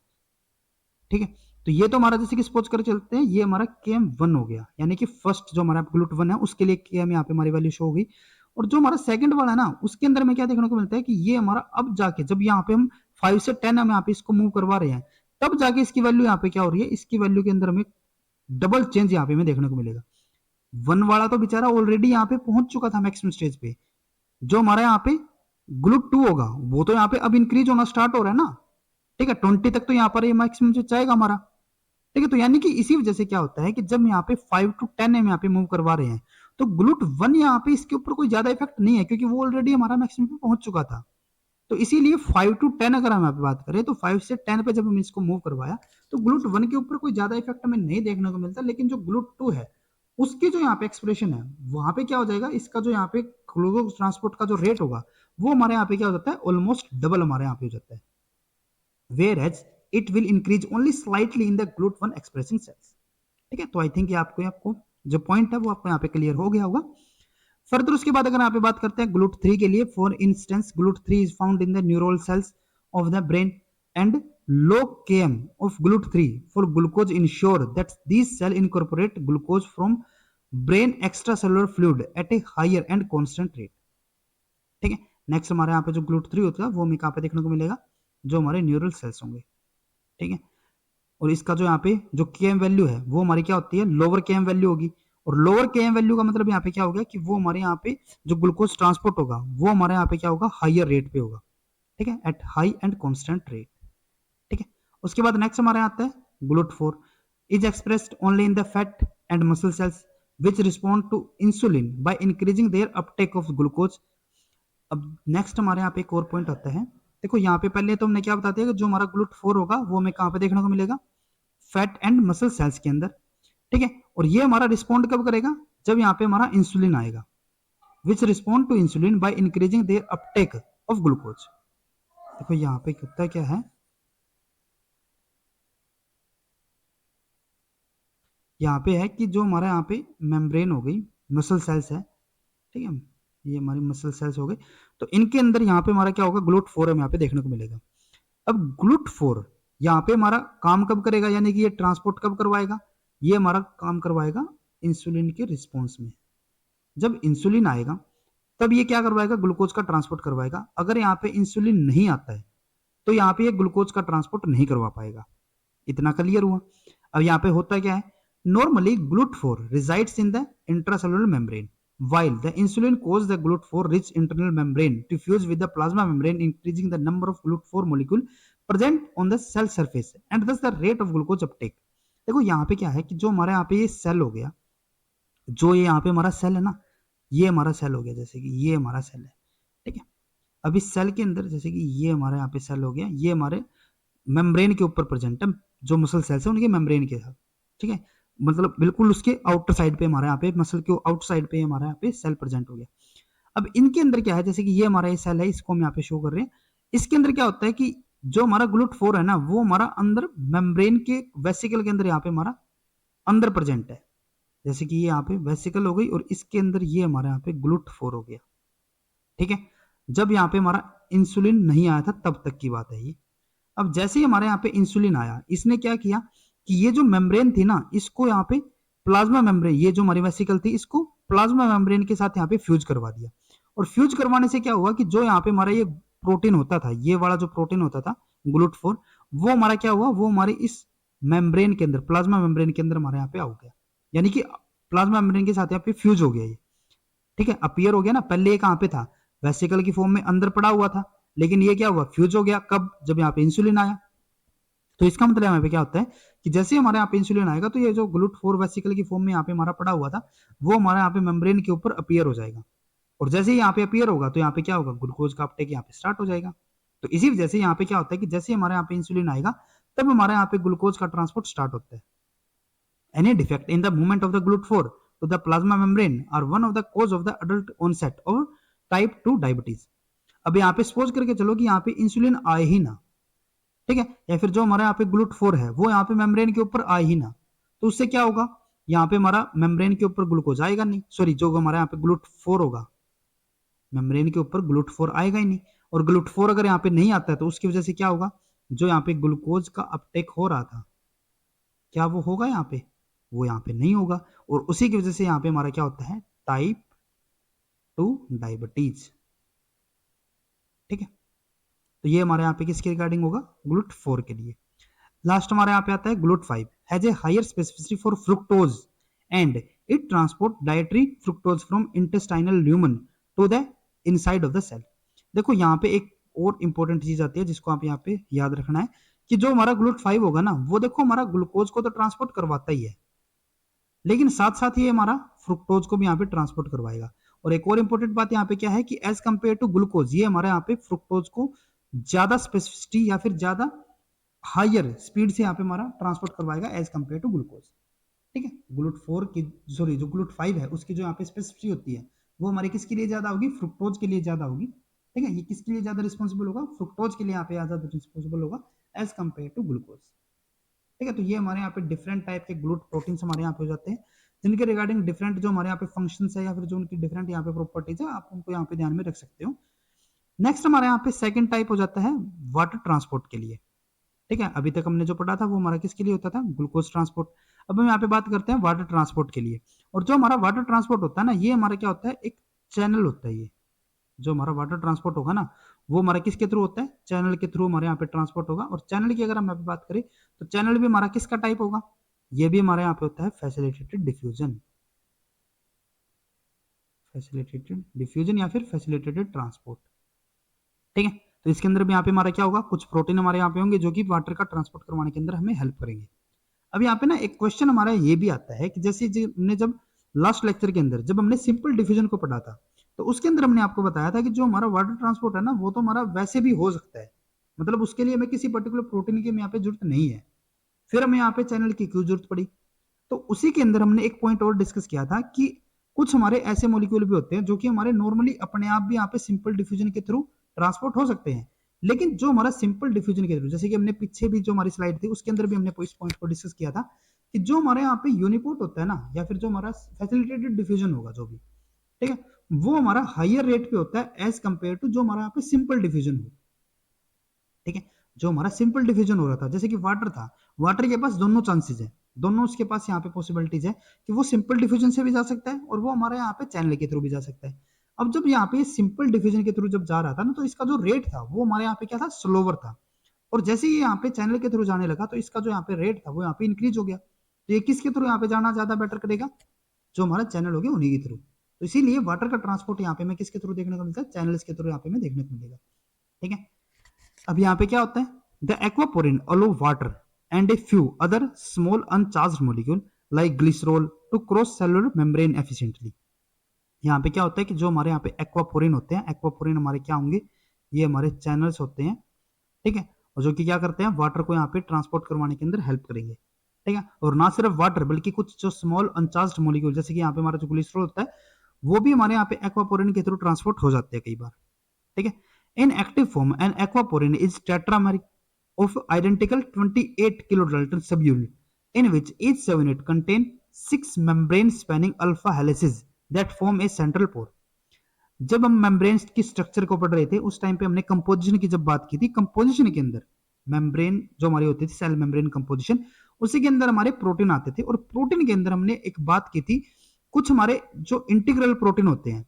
[SPEAKER 1] ठीक है, तो ये तो हमारा जैसे कि सपोज कर चलते हैं ये हमारा Km1 हो गया, यानी कि फर्स्ट जो हमारा GLUT1 है उसके लिए Km यहाँ पे हमारी वैल्यू शो होगी। और जो हमारा सेकंड वाला है ना उसके अंदर में क्या देखने को मिलता है कि ये हमारा अब जाके जब यहाँ पे हम 5 से 10 हम यहाँ पे इसको मूव करवा रहे हैं, तब जाके इसकी वैल्यू यहाँ पे क्या हो रही है, इसकी वैल्यू के अंदर हमें डबल चेंज यहाँ पे हमें देखने को मिलेगा। 1 वाला तो बेचारा ऑलरेडी यहाँ पे पहुंच चुका था मैक्सिमम स्टेज पे, जो हमारा यहाँ पे GLUT2 होगा वो तो यहाँ पे अब इंक्रीज होना स्टार्ट हो रहा है ना। ठीक है, 20 तक तो यहाँ पर ये मैक्सिमम जाएगा हमारा। ठीक है, तो यानी कि इसी वजह से क्या होता है कि जब यहाँ पे 5 to 10 हम यहाँ पे मूव करवा रहे हैं तो GLUT1 यहाँ पे इसके ऊपर कोई ज्यादा इफेक्ट नहीं है, क्योंकि वो ऑलरेडी हमारा मैक्सिमम पे पहुंच चुका था। तो इसीलिए 5 to 10 अगर हम यहाँ पे बात करें तो 5 से 10 पे जब हम इसको मूव करवाया तो GLUT1 के ऊपर कोई ज्यादा इफेक्ट हमें नहीं देखने को मिलता, लेकिन जो GLUT2 है उसकी जो यहाँ पे एक्सप्रेशन है वहां पे क्या हो जाएगा, इसका जो यहाँ पे ग्लूकोज ट्रांसपोर्ट का जो रेट होगा वो हमारे यहाँ पे क्या हो जाता है, ऑलमोस्ट डबल हमारे यहाँ पे हो जाता है। whereas it will increase only slightly in the GLUT1 expressing cells। ठीक है, तो आई थिंक आपको जो पॉइंट है वो आपको यहाँ पे क्लियर हो गया होगा। फर्दर उसके बाद अगर यहाँ पे बात करते हैं GLUT3 के लिए, for instance GLUT3 is found in the neural sales of the brain and low Km of GLUT3 for glucose ensure that these cell incorporate glucose from brain extracellular fluid at a higher and constant rate। ठीक है, next हमारे यहाँ पे जो GLUT3 होता है वो हमें कहाँ पे देखने को मिलेगा, जो हमारे न्यूरल सेल्स होंगे। ठीक है, और इसका जो यहाँ पे जो Km वैल्यू है वो हमारी क्या होती है, लोअर Km वैल्यू होगी। और लोअर Km वैल्यू का मतलब यहाँ पे क्या होगा कि वो हमारे यहाँ पे जो ग्लूकोज ट्रांसपोर्ट होगा वो हमारे यहाँ पे क्या होगा, हायर रेट पे होगा। ठीक है, at high and constant rate. ठीक है, उसके बाद नेक्स्ट हमारे यहाँ आता है GLUT4 is expressed only in the fat and muscle cells which respond to insulin by increasing their uptake of glucose. अब नेक्स्ट हमारे यहाँ पे एक और पॉइंट आता है, देखो यहाँ पे पहले तो हमने क्या बताते हैं कि जो हमारा GLUT4 होगा वो हमें कहाँ पे देखने को मिलेगा, फैट एंड मसल सेल्स के अंदर। ठीक है, और ये हमारा रिस्पॉन्ड कब करेगा, जब यहाँ पे हमारा इंसुलिन आएगा, which respond to insulin by increasing their uptake of glucose. देखो यहाँ पे कितना क्या है, यहाँ पे है कि जो हमारा यहाँ पे मेम्ब्रेन हो गई, मसल सेल्स है, ठीक है, ये हमारी मसल सेल्स हो गए, तो इनके अंदर यहाँ पे हमारा क्या होगा, GLUT4 हमें यहाँ पे देखने को मिलेगा। अब GLUT4 यहाँ पे हमारा काम कब करेगा, यानी कि ये ट्रांसपोर्ट कब करवाएगा, ये हमारा काम करवाएगा इंसुलिन के रिस्पॉन्स में। जब इंसुलिन आएगा तब ये क्या करवाएगा, ग्लूकोज का ट्रांसपोर्ट करवाएगा। अगर यहाँ पे इंसुलिन नहीं आता है तो यहाँ पे ये ग्लूकोज का ट्रांसपोर्ट नहीं करवा पाएगा। इतना क्लियर हुआ। अब यहाँ पे होता क्या है, normally GLUT4 resides in the intracellular membrane while the insulin causes the GLUT4 rich internal membrane to fuse with the plasma membrane, increasing the number of GLUT4 molecule present on the cell surface and thus the rate of glucose uptake. देखो यहाँ पे क्या है कि जो हमारे यहाँ पे ये सेल हो गया, जो ये यहाँ पे हमारा सेल है ना, ये हमारा सेल हो गया, जैसे कि ये हमारा सेल है, ठीक है। अब इस सेल के अंदर जैसे कि ये हमारे यहाँ पे सेल हो गया, ये हमारे मेम्ब्रेन के ऊपर प्रेजेंट है, जो मसल सेल्स है उनके मेम्ब्रेन के साथ, ठीक है, मतलब बिल्कुल उसके आउटर साइड पे हमारे यहाँ पे मसल के आउट साइड पे हमारे यहाँ पे सेल प्रेजेंट हो गया। अब इनके अंदर क्या है, जैसे कि ये हमारा ये सेल है, इसको हम यहाँ पे शो कर रहे हैं। इसके अंदर क्या होता है कि जो हमारा GLUT4 है ना, वो हमारा अंदर मेम्ब्रेन के वेसिकल के अंदर यहाँ पे हमारा अंदर प्रेजेंट है। जैसे कि ये यहाँ पे वेसिकल हो गई और इसके अंदर ये हमारे यहाँ पे GLUT4 हो गया, ठीक है। जब यहाँ पे हमारा इंसुलिन नहीं आया था तब तक की बात है ये। अब जैसे ही हमारे यहाँ पे इंसुलिन आया, इसने क्या किया कि ये जो मेम्ब्रेन थी ना, इसको यहाँ पे प्लाज्मा मेम्ब्रेन, ये जो हमारी वेसिकल थी, इसको प्लाज्मा मेम्ब्रेन के साथ यहाँ पे फ्यूज करवा दिया। और फ्यूज करवाने से क्या हुआ कि जो यहाँ पे हमारा ये प्रोटीन होता था, ये वाला जो प्रोटीन होता था GLUT4, वो हमारा क्या हुआ, वो हमारे इस मेम्ब्रेन के अंदर, प्लाज्मा मेम्ब्रेन के अंदर हमारे यहाँ पे आ गया, यानी कि प्लाज्मा मेम्ब्रेन के साथ यहाँ पे फ्यूज हो गया ये, ठीक है, अपीयर हो गया ना। पहले ये कहाँ पे था, वेसिकल की फॉर्म में अंदर पड़ा हुआ था, लेकिन ये क्या हुआ, फ्यूज हो गया। कब, जब यहाँ पे इंसुलिन आया। तो इसका मतलब यहाँ पे क्या होता है कि जैसे हमारे यहाँ पे इंसुलिन आएगा, तो ये जो GLUT4 वेसिकल की फॉर्म में यहाँ पे हमारा पड़ा हुआ था, वो हमारे यहाँ पे मेम्ब्रेन के ऊपर अपीयर हो जाएगा। और जैसे ही यहाँ पे अपीयर होगा, तो यहाँ पे क्या होगा, ग्लूकोज का अपटेक यहाँ पे स्टार्ट हो जाएगा। तो इसी वजह से यहाँ पे क्या होता है कि जैसे हमारे यहाँ पे इंसुलिन आएगा, तब हमारे यहाँ पे ग्लूकोज का ट्रांसपोर्ट स्टार्ट होता है। Any defect in the movement of the GLUT4 to the plasma membrane are one of the cause of the adult onset of type 2 diabetes। अब यहाँ पे सपोज करके चलो कि यहाँ पे इंसुलिन आए ही ना, ठीक है, या फिर जो हमारे यहाँ पे GLUT4 है वो यहाँ पे मेम्ब्रेन के ऊपर आए ही ना, तो उससे क्या होगा, यहाँ पे हमारा मेम्ब्रेन के ऊपर ग्लूकोज आएगा नहीं, सॉरी, जो हमारे यहाँ पे GLUT4 होगा, मेम्ब्रेन के ऊपर GLUT4 आएगा ही नहीं। और GLUT4 अगर यहाँ पे नहीं आता है, तो उसकी वजह से क्या होगा, जो यहाँ पे ग्लूकोज का अपटेक हो रहा था, क्या वो होगा यहाँ पे, वो यहाँ पे नहीं होगा। और उसी की वजह से यहाँ पे हमारा क्या होता है, टाइप 2 डायबिटीज, ठीक है। तो ये हमारे यहाँ पे किसके रिगार्डिंग होगा, GLUT4 के लिए। लास्ट हमारे यहाँ पे आता है GLUT5 has a higher specificity for fructose and it transport dietary fructose from intestinal lumen to the inside of the cell. देखो यहाँ पे एक और इंपॉर्टेंट चीज आती है जिसको आप यहाँ पे याद रखना है कि जो हमारा GLUT5 होगा ना, वो देखो हमारा ग्लूकोज को तो ट्रांसपोर्ट करवाता ही है, लेकिन साथ साथ ये हमारा फ्रुक्टोज को भी यहाँ पे ट्रांसपोर्ट करवाएगा। और एक और इंपॉर्टेंट बात यहाँ पे क्या है कि एज कंपेयर टू ग्लूकोज, ये हमारे यहाँ पे फ्रुक्टोज को ज्यादा स्पेसिफिसिटी या फिर ज्यादा हायर स्पीड से यहाँ पे हमारा ट्रांसपोर्ट करवाएगा एज कंपेयर टू ग्लूकोज, ठीक है। GLUT4 की, सॉरी, जो GLUT5 है उसकी जो यहाँ पे स्पेसिफिसिटी होती है, वो हमारे किसके लिए ज्यादा होगी, फ्रुक्टोज के लिए ज्यादा होगी, ठीक है। ये किसके लिए ज्यादा रिस्पॉन्सिबल होगा, फ्रुक्टोज के लिए यहाँ पे ज्यादा रिस्पॉन्सिबल होगा एज कंपेयर टू ग्लूकोज, ठीक है। तो ये हमारे यहाँ पे डिफरेंट टाइप के ग्लूट प्रोटीन्स हमारे यहाँ पे हो जाते हैं, जिनके रिगार्डिंग डिफरेंट जो हमारे यहाँ पे फंक्शंस है या फिर जो उनकी डिफरेंट यहाँ पे प्रॉपर्टीज है, आप उनको यहाँ पे ध्यान में रख सकते हो। नेक्स्ट हमारे यहाँ पे सेकंड टाइप हो जाता है वाटर ट्रांसपोर्ट के लिए, ठीक है। अभी तक हमने जो पढ़ा था वो हमारा किसके लिए होता था, ग्लूकोज ट्रांसपोर्ट। अब हम यहाँ पे बात करते हैं वाटर ट्रांसपोर्ट के लिए। और जो हमारा वाटर ट्रांसपोर्ट होता है ना, ये हमारा क्या होता है, एक चैनल होता है। ये जो हमारा वाटर ट्रांसपोर्ट होगा ना, वो हमारा किसके थ्रू होता है, चैनल के थ्रू हमारे यहाँ पे ट्रांसपोर्ट होगा। और चैनल की अगर हम यहाँ पे बात करें, तो चैनल भी हमारा किसका टाइप होगा, ये भी हमारे यहाँ पे होता है फैसिलिटेटेड डिफ्यूजन, फैसिलिटेटेड डिफ्यूजन या फिर फैसिलिटेटेड ट्रांसपोर्ट, ठीक है। तो इसके अंदर भी यहाँ पे हमारा क्या होगा, कुछ प्रोटीन हमारे यहाँ पे होंगे जो कि वाटर का ट्रांसपोर्ट करवाने के अंदर हमें हेल्प करेंगे। अब यहाँ पे ना एक क्वेश्चन हमारा ये भी आता है कि जैसे हमने जब लास्ट लेक्चर के अंदर जब हमने सिंपल डिफ्यूजन को पढ़ा था, तो उसके अंदर हमने आपको बताया था कि जो हमारा वाटर ट्रांसपोर्ट है ना, वो तो हमारा वैसे भी हो सकता है, मतलब उसके लिए हमें किसी पर्टिकुलर प्रोटीन की यहाँ पे जरूरत नहीं है, फिर हमें यहाँ पे चैनल की क्यों जरूरत पड़ी। तो उसी के अंदर हमने एक पॉइंट और डिस्कस किया था कि कुछ हमारे ऐसे मॉलिक्यूल भी होते हैं जो कि हमारे नॉर्मली अपने आप भी यहाँ पे सिंपल डिफ्यूजन के थ्रू ट्रांसपोर्ट हो सकते हैं, लेकिन जो हमारा सिंपल डिफ्यूजन के थ्रू, जैसे कि हमने पीछे भी जो हमारी स्लाइड थी उसके अंदर भी हमने इस पॉइंट को डिस्कस किया था कि जो हमारे यहाँ पे यूनिपोर्ट होता है ना, या फिर जो हमारा फैसिलिटेटेड डिफ्यूजन होगा जो भी, ठीक है, वो हमारा हायर रेट पे होता है एज कंपेयर टू जो हमारा यहाँ पे सिंपल डिफ्यूजन हो, ठीक है। जो हमारा सिंपल डिफ्यूजन हो रहा था, जैसे कि वाटर था, वाटर के पास दोनों चांसेस है, दोनों उसके पास यहाँ पे पॉसिबिलिटीज है कि वो सिंपल डिफ्यूजन से भी जा सकता है और वो हमारे यहाँ पे चैनल के थ्रू भी जा सकता है। अब जब यहाँ पे सिंपल डिफ्यूजन के थ्रू जब जा रहा था ना, तो इसका जो रेट था वो हमारे यहाँ पे क्या था, स्लोवर था। और जैसे ही यहाँ पे चैनल के थ्रू जाने लगा, तो इसका जो यहाँ पे रेट था वो यहाँ पे इंक्रीज हो गया। तो ये किसके थ्रू यहाँ पे जाना ज्यादा बेटर करेगा, जो हमारा चैनल हो गया उन्हीं के थ्रू। तो इसीलिए वाटर का ट्रांसपोर्ट यहाँ पे हमें किसके थ्रू देखने को मिलता है, चैनल्स के थ्रू यहाँ पे हमें देखने को मिलेगा, ठीक है। अब यहाँ पे क्या होता है, the aquaporin allow water and a few other small uncharged molecule like glycerol to cross cellular membrane efficiently. यहाँ पे क्या होता है कि जो हमारे यहाँ पे एक्वापोरिन होते हैं, एक्वापोरिन हमारे क्या होंगे, ये हमारे चैनल्स होते हैं, ठीक है, और जो कि क्या करते हैं, वाटर को यहाँ पे ट्रांसपोर्ट करवाने के अंदर हेल्प करेंगे, ठीक है। और ना सिर्फ वाटर बल्कि कुछ जो स्मॉल अनचार्ज्ड मॉलिक्यूल, जैसे कि यहाँ पे हमारा जो ग्लिसरॉल होता है, वो भी हमारे यहाँ पे एक्वापोरिन के थ्रू ट्रांसपोर्ट हो जाते हैं कई बार, ठीक है। In active form an aquaporin is tetrameric of identical 28 kilodalton subunit in which each subunit contain 6 membrane spanning alpha helices that form a central pore। जब हम मेम्ब्रेन की स्ट्रक्चर को पढ़ रहे थे उस टाइम पे हमने कंपोजिशन की जब बात की थी, कंपोजिशन के अंदर मेम्ब्रेन जो हमारी होती थी, सेल मेम्ब्रेन कंपोजिशन, उसी के अंदर हमारे प्रोटीन आते थे, और प्रोटीन के अंदर हमने एक बात की थी, कुछ हमारे जो इंटीग्रल प्रोटीन होते हैं,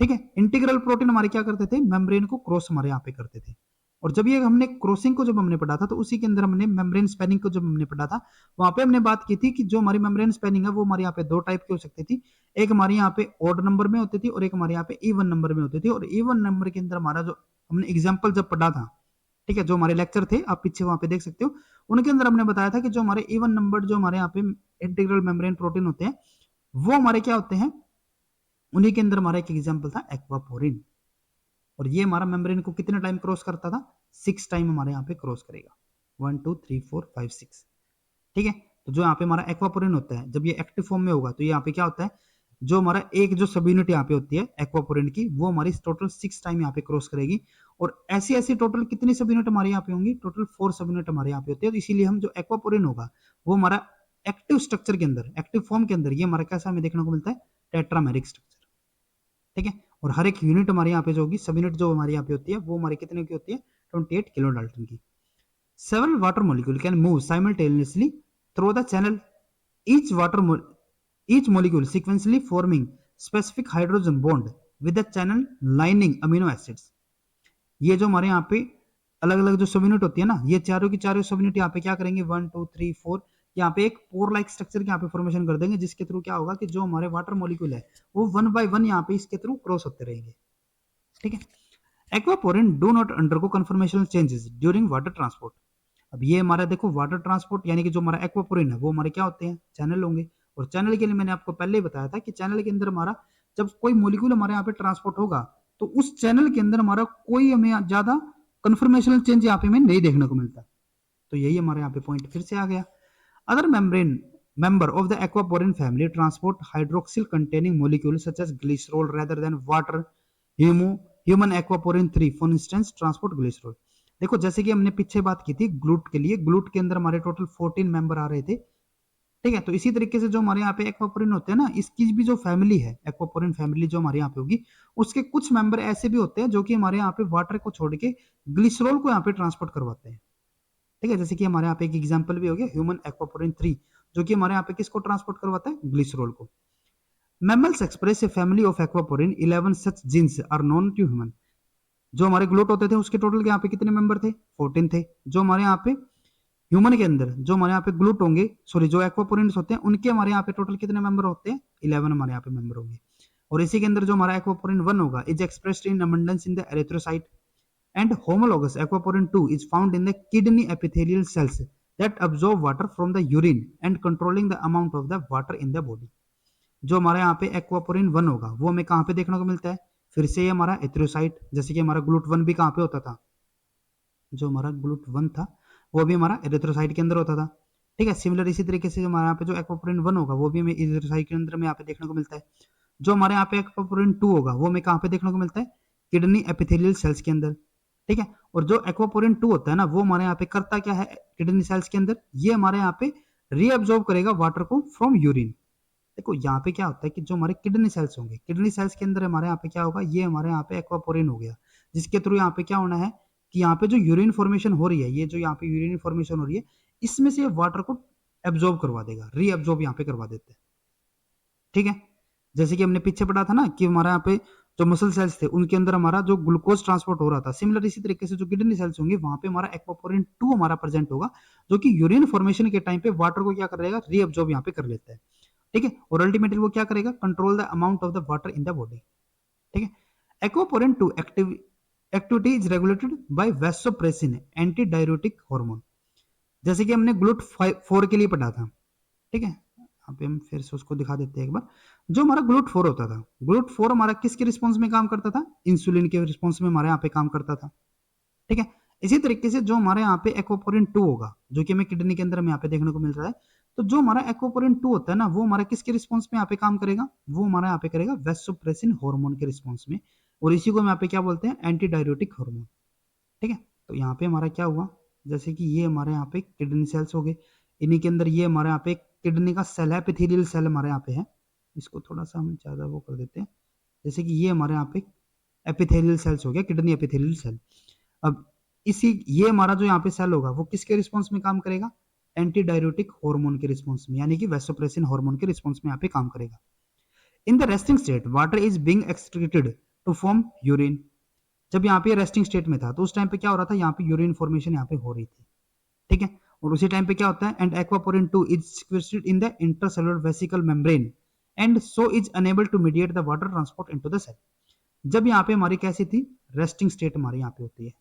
[SPEAKER 1] ठीक है, इंटीग्रल प्रोटीन हमारे क्या करते थे, मेम्ब्रेन को क्रॉस हमारे यहाँ पे करते थे। और जब ये हमने क्रॉसिंग को जब हमने पढ़ा था तो उसी के अंदर हमने मेम्ब्रेन स्पैनिंग को जब हमने पढ़ा था, वहां पे हमने बात की थी कि जो हमारी मेम्ब्रेन स्पैनिंग है वो हमारे यहाँ पे दो टाइप की हो सकती थी, एक हमारे यहाँ पे ऑड नंबर में होती थी और एक हमारे यहाँ पे इवन नंबर में होती थी। और इवन नंबर के अंदर हमारा जो हमने एग्जाम्पल जब पढ़ा था, ठीक है, जो हमारे लेक्चर थे आप पीछे वहां पे देख सकते हो, उनके अंदर हमने बताया था कि जो हमारे इवन नंबर जो हमारे यहाँ पे इंटीग्रल मेम्ब्रेन प्रोटीन होते हैं वो हमारे क्या होते हैं, उन्हीं के अंदर हमारा एक एग्जाम्पल था एक्वापोरिन। और ये हमारा मेम्ब्रेन को कितने टाइम क्रॉस करता था, 6 टाइम हमारे यहाँ पे क्रॉस करेगा, 1 2 3 4 5 6, ठीक है। तो जो यहाँ पे हमारा एक्वापोरिन होता है जब ये एक्टिव फॉर्म में होगा तो ये यहाँ पे क्या होता है, जो हमारा एक जो सब यूनिट यहाँ पे होती है एक्वापोरिन की, वो हमारी टोटल 6 टाइम यहाँ पे क्रॉस करेगी। और ऐसी ऐसी टोटल कितनी सब यूनिट हमारे यहाँ पे होंगी, टोटल 4 सब यूनिट हमारे यहाँ पे होती है। तो इसीलिए हम जो एक्वापोरिन होगा वो हमारा एक्टिव स्ट्रक्चर के अंदर, एक्टिव फॉर्म के अंदर ये हमारा कैसा हमें देखने को मिलता है, टेट्रामेरिक स्ट्रक्चर, ठीक है। और हर एक यूनिट हमारे यहाँ पे जो होगी, सब यूनिट जो हमारे यहाँ पे होती है वो हमारे कितने की होती है, 28 किलो डाल्टन की। Several water molecule can move simultaneously through the channel, each each molecule sequentially forming specific hydrogen bond with the channel lining amino acids। ये जो हमारे यहाँ पे अलग अलग जो सब यूनिट होती है ना, ये चारों की चारों सब यूनिट यहाँ पे क्या करेंगे, 1 2 3 4, यहाँ पे एक पोर लाइक स्ट्रक्चर यहाँ पे फॉर्मेशन कर देंगे, जिसके थ्रू क्या होगा कि जो हमारे वाटर मॉलिक्यूल है वो 1 by 1 यहाँ पे इसके थ्रू क्रॉस होते रहेंगे, ठीक है। Aquaporin do not undergo conformational changes during water transport. अब ये हमारा देखो वाटर ट्रांसपोर्ट यानी कि जो हमारा एक्वापोरिन है वो हमारे क्या होते हैं, चैनल होंगे। और चैनल के लिए मैंने आपको पहले ही बताया था कि चैनल के अंदर हमारा जब कोई मॉलिक्यूल हमारे यहाँ पे ट्रांसपोर्ट होगा तो उस चैनल के अंदर हमारा कोई हमें ज्यादा कन्फर्मेशनल चेंज यहाँ पे हमें नहीं देखने को मिलता। तो यही हमारे यहाँ पे पॉइंट फिर से आ गया। Other membrane member of the aquaporin family transport hydroxyl containing molecules such as glycerol rather than water। human aquaporin 3 for instance transport glycerol। देखो जैसे कि हमने पीछे बात की थी ग्लूट के लिए, ग्लूट के अंदर हमारे टोटल 14 मेंबर आ रहे थे, ठीक है। तो इसी तरीके से जो हमारे यहाँ पे एक्वापोरिन होते हैं ना, इसकी भी जो फैमिली है एक्वापोरिन फैमिली जो हमारे यहाँ पे होगी, उसके कुछ मेंबर ऐसे भी होते हैं जो कि हमारे यहाँ पे वाटर को छोड़ के ग्लिसरॉल को यहाँ पे ट्रांसपोर्ट करवाते हैं, ठीक है। जैसे कि हमारे यहाँ पे एक एग्जाम्पल भी हो गया ह्यूमन एक्वापोरिन 3, जो कि हमारे यहाँ पे किसको ट्रांसपोर्ट करवाता है, ग्लिसरॉल को। Mammals express a family of aquaporin 11 such genes are known to human. जो हमारे ग्लूट होते थे उसके टोटल यहाँ पे कितने मेंबर थे, 14 थे। जो हमारे यहाँ पे ह्यूमन के अंदर जो हमारे यहाँ पे ग्लूट होंगे, सॉरी जो एक्वापोरिन्स होते हैं उनके हमारे यहाँ पे टोटल कितने मेंबर होते हैं, 11 हमारे यहाँ पे मेंबर होंगे। और इसी के अंदर जो हमारा एक्वापोरिन 1 होगा is expressed in abundance in the erythrocyte and homologous aquaporin 2 is found in the kidney epithelial cells that absorb water from the urine and controlling the amount of the water in the body। जो हमारे यहाँ पे aquaporin 1 होगा वो हमें कहाँ पे देखने को मिलता है, फिर से ये हमारा एथ्रोसाइट, जैसे कि हमारा ग्लूट 1 भी कहाँ पे होता था, जो हमारा ग्लूट 1 था वो भी हमारा एरिथ्रोसाइट के अंदर होता था, ठीक है। सिमिलर इसी तरीके से हमारे यहाँ पे जो एक्वापोरिन 1 होगा वो भी हमें एरिथ्रोसाइट के अंदर में यहाँ पे देखने को मिलता है। जो हमारे यहाँ पे एक्वापोरिन 2 होगा वो हमें कहाँ पे देखने को मिलता है, किडनी एपिथेलियल सेल्स के अंदर, ठीक है। और जो एक्वापोरिन 2 होता है ना वो हमारे यहाँ पे करता क्या है किडनी सेल्स के अंदर, ये हमारे यहाँ पे रीअब्जॉर्ब करेगा वाटर को फ्रॉम यूरिन। देखो यहाँ पे क्या होता है कि जो हमारे किडनी सेल्स होंगे, किडनी सेल्स के अंदर हमारे यहाँ पे क्या होगा, ये हमारे यहाँ पे एक्वापोरिन हो गया, जिसके थ्रू यहाँ पे क्या होना है कि यहाँ पे जो यूरिन फॉर्मेशन हो रही है, ये जो यहाँ पे यूरिन फॉर्मेशन हो रही है इसमें से वाटर को एब्जॉर्ब करवा देगा, रीअब्जॉर्ब यहाँ पे करवा देते हैं, ठीक है। जैसे कि हमने पीछे पढ़ा था ना कि हमारे यहाँ पे जो मसल सेल्स थे उनके अंदर हमारा जो ग्लूकोज ट्रांसपोर्ट हो रहा था, सिमिलर इसी तरीके से जो किडनी सेल्स होंगे वहां पे हमारा एक्वापोरिन 2 हमारा प्रेजेंट होगा, जो कि यूरिन फॉर्मेशन के टाइम पे वाटर को क्या करेगा, रीअब्जॉर्ब यहाँ पे कर लेता है, ठीक है। और अल्टीमेटली वो क्या करेगा, control the amount of the water in the body, ठीक है। Aquaporin 2 active activity is regulated by vasopressin anti diuretic hormone. जैसे कि हमने ग्लूट 4 के लिए पढ़ा था, ठीक है, यहाँ पे हम फिर से उसको दिखा देते हैं एक बार। जो हमारा ग्लूट 4 होता था, ग्लूट 4 हमारा किसके रिस्पॉन्स में काम करता था? इंसुलिन के रिस्पॉन्स में हमारे यहाँ पे काम करता था, ठीक है। इसी तरीके से जो हमारे यहाँ पे एक्वापोरिन 2 होगा, जो कि हमें किडनी के अंदर में यहाँ पे देखने को मिल रहा है, तो जो हमारा एक्वापोरिन 2 होता है ना, वो हमारा किसके रिस्पॉन्स में यहाँ पे काम करेगा? वो हमारा यहाँ पे करेगा वैसोप्रेसिन हार्मोन के रिस्पॉन्स में, और इसी को हम यहाँ पे क्या बोलते हैं? एंटी डाययूरेटिक हार्मोन, ठीक है। तो यहाँ पे हमारा क्या हुआ, जैसे कि ये हमारे यहाँ पे किडनी सेल्स हो गए, इन्हीं के अंदर ये हमारे यहाँ पे किडनी का सेल है, एपिथेलियल सेल हमारे यहाँ पे है, इसको थोड़ा सा हम ज्यादा वो कर देते हैं, जैसे कि ये हमारे यहाँ पे एपिथेलियल सेल्स हो गया, किडनी एपिथेलियल सेल। अब इसी ये हमारा जो यहाँ पे सेल होगा वो किसके रिस्पॉन्स में काम करेगा? एंटी डाययूरेटिक हार्मोन के रिस्पॉन्स में, यानी कि वैसोप्रेसिन हार्मोन के रिस्पॉन्स में यहाँ पे काम करेगा। In the resting state water is being excreted to form urine. जब यहाँ पे रेस्टिंग स्टेट में था तो उस टाइम पे क्या हो रहा था? यहाँ पे यूरिन फॉर्मेशन यहाँ पे हो रही थी, ठीक है। और उसी टाइम पे क्या होता है? And aquaporin 2 is sequestered in the intracellular vesicle membrane and so is unable to mediate the water transport into the cell. जब यहाँ पे हमारी कैसी थी? रेस्टिंग स्टेट हमारी यहाँ पे होती है,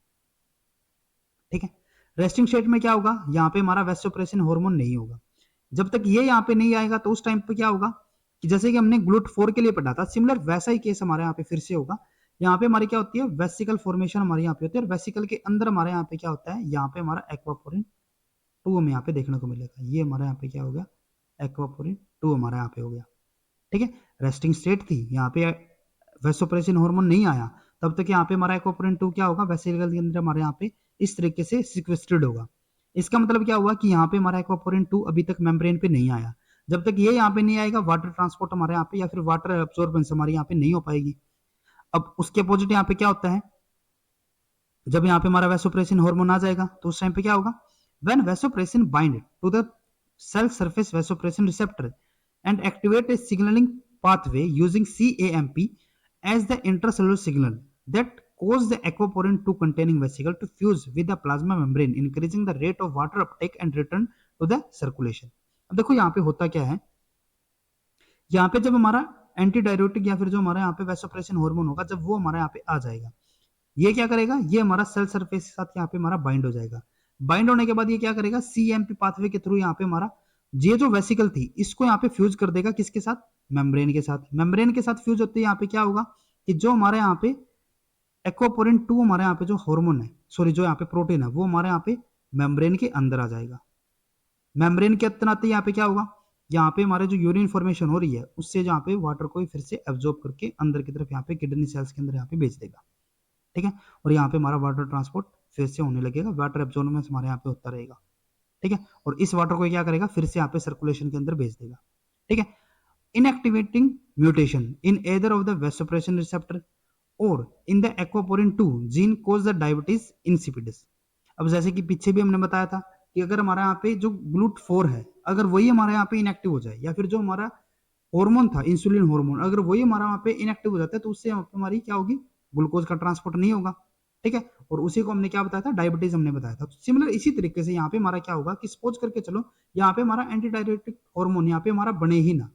[SPEAKER 1] ठीक है। रेस्टिंग स्टेट में क्या होगा? यहाँ पे हमारा वैसोप्रेसिन हार्मोन नहीं होगा। जब तक ये यहाँ पे नहीं आएगा तो उस टाइम पे क्या होगा कि जैसे कि हमने ग्लूट 4 के लिए पढ़ा था, सिमिलर वैसा ही केस हमारे यहाँ पे फिर से होगा। यहाँ पे हमारी क्या होती है? वेसिकल फॉर्मेशन हमारे यहाँ पे होती है, और वेसिकल के अंदर हमारे यहाँ पे क्या होता है? यहाँ पे हमारा एक्वापोरिन 2 हमें यहाँ पे देखने को मिलेगा। ये हमारे यहाँ पे क्या हो गया? एक्वापोरिन 2 हमारे यहाँ पे हो गया, ठीक है। रेस्टिंग स्टेट थी, यहाँ पे वैसोप्रेसिन हार्मोन नहीं आया, तब तक यहाँ पे हमारा एक्वापोरिन 2 क्या होगा? वेसिकल के अंदर हमारे यहाँ पे इस तरीके से सिक्वेस्टेड होगा। इसका मतलब क्या हुआ कि यहाँ पे हमारा एक्वापोरिन 2 अभी तक मेम्ब्रेन पे नहीं आया। जब तक ये यहाँ पे नहीं आएगा, वाटर ट्रांसपोर्ट हमारे यहाँ पे या फिर वाटर एब्जॉर्बेंस हमारे यहाँ पे नहीं हो पाएगी। अब उसके अपोजिट यहाँ पे क्या होता है? जब यहाँ पे हमारा वैसोप्रेसिन हार्मोन आ जाएगा तो उस टाइम पे क्या होगा? When vasopressin bind to the cell surface vasopressin receptor and activate a signaling pathway using CAMP as the intracellular signal that cause the aquaporin 2 containing vesicle to fuse with the plasma membrane, increasing the rate of water uptake and return to the circulation। अब देखो यहाँ पे होता क्या है, यहाँ पे जब हमारा एंटी डाययूरेटिक या फिर जो हमारा यहाँ पे वैसोप्रेसिन हार्मोन होगा, जब वो हमारे यहाँ पे आ जाएगा, ये क्या करेगा? ये हमारा सेल सरफेस के साथ यहाँ पे हमारा बाइंड हो जाएगा। बाइंड होने के बाद ये क्या करेगा? CMP पाथवे के थ्रू यहाँ पे हमारा ये जो वेसिकल थी इसको यहाँ पे फ्यूज कर देगा, किसके साथ? मेम्ब्रेन के साथ। मेम्ब्रेन के साथ फ्यूज होते हैं, यहाँ पे क्या होगा कि जो हमारे यहाँ पे एक्वापोरिन 2 हमारे यहाँ पे जो हार्मोन है, सॉरी जो यहाँ पे प्रोटीन है, वो हमारे यहाँ पे मेम्ब्रेन के अंदर आ जाएगा। मेम्ब्रेन के अंदर आते यहाँ पे क्या होगा? यहाँ पे हमारे जो यूरिन फॉर्मेशन हो रही है उससे यहाँ पे वाटर को फिर से एब्जॉर्ब करके अंदर की तरफ यहाँ पे किडनी सेल्स के अंदर यहाँ पे भेज देगा, ठीक है। और यहाँ पे हमारा वाटर ट्रांसपोर्ट फिर से होने लगेगा, वाटर एब्जॉर्बेंस हमारे यहाँ पे होता रहेगा, ठीक है। और इस वाटर को क्या करेगा? फिर से यहाँ पे सर्कुलेशन के अंदर भेज देगा, ठीक है। Inactivating mutation in either of the vasopressin receptor और in the aquaporin 2 gene cause the diabetes insipidus. अब जैसे कि पीछे भी हमने बताया था कि अगर हमारा यहाँ पे जो ग्लूट 4 है, अगर वही हमारे यहाँ पे इनएक्टिव हो जाए, या फिर जो हमारा हार्मोन था इंसुलिन हार्मोन, अगर वही हमारा वहाँ पे इनएक्टिव हो जाता है, तो उससे हमारी क्या होगी? ग्लूकोज का ट्रांसपोर्ट नहीं होगा, ठीक है। और उसी को हमने क्या बताया था? डायबिटीज हमने बताया था। सिमिलर इसी तरीके से यहाँ पे हमारा क्या होगा कि सपोज करके चलो यहाँ पे हमारा एंटी डायबिटिक हार्मोन यहाँ पे हमारा बने ही ना,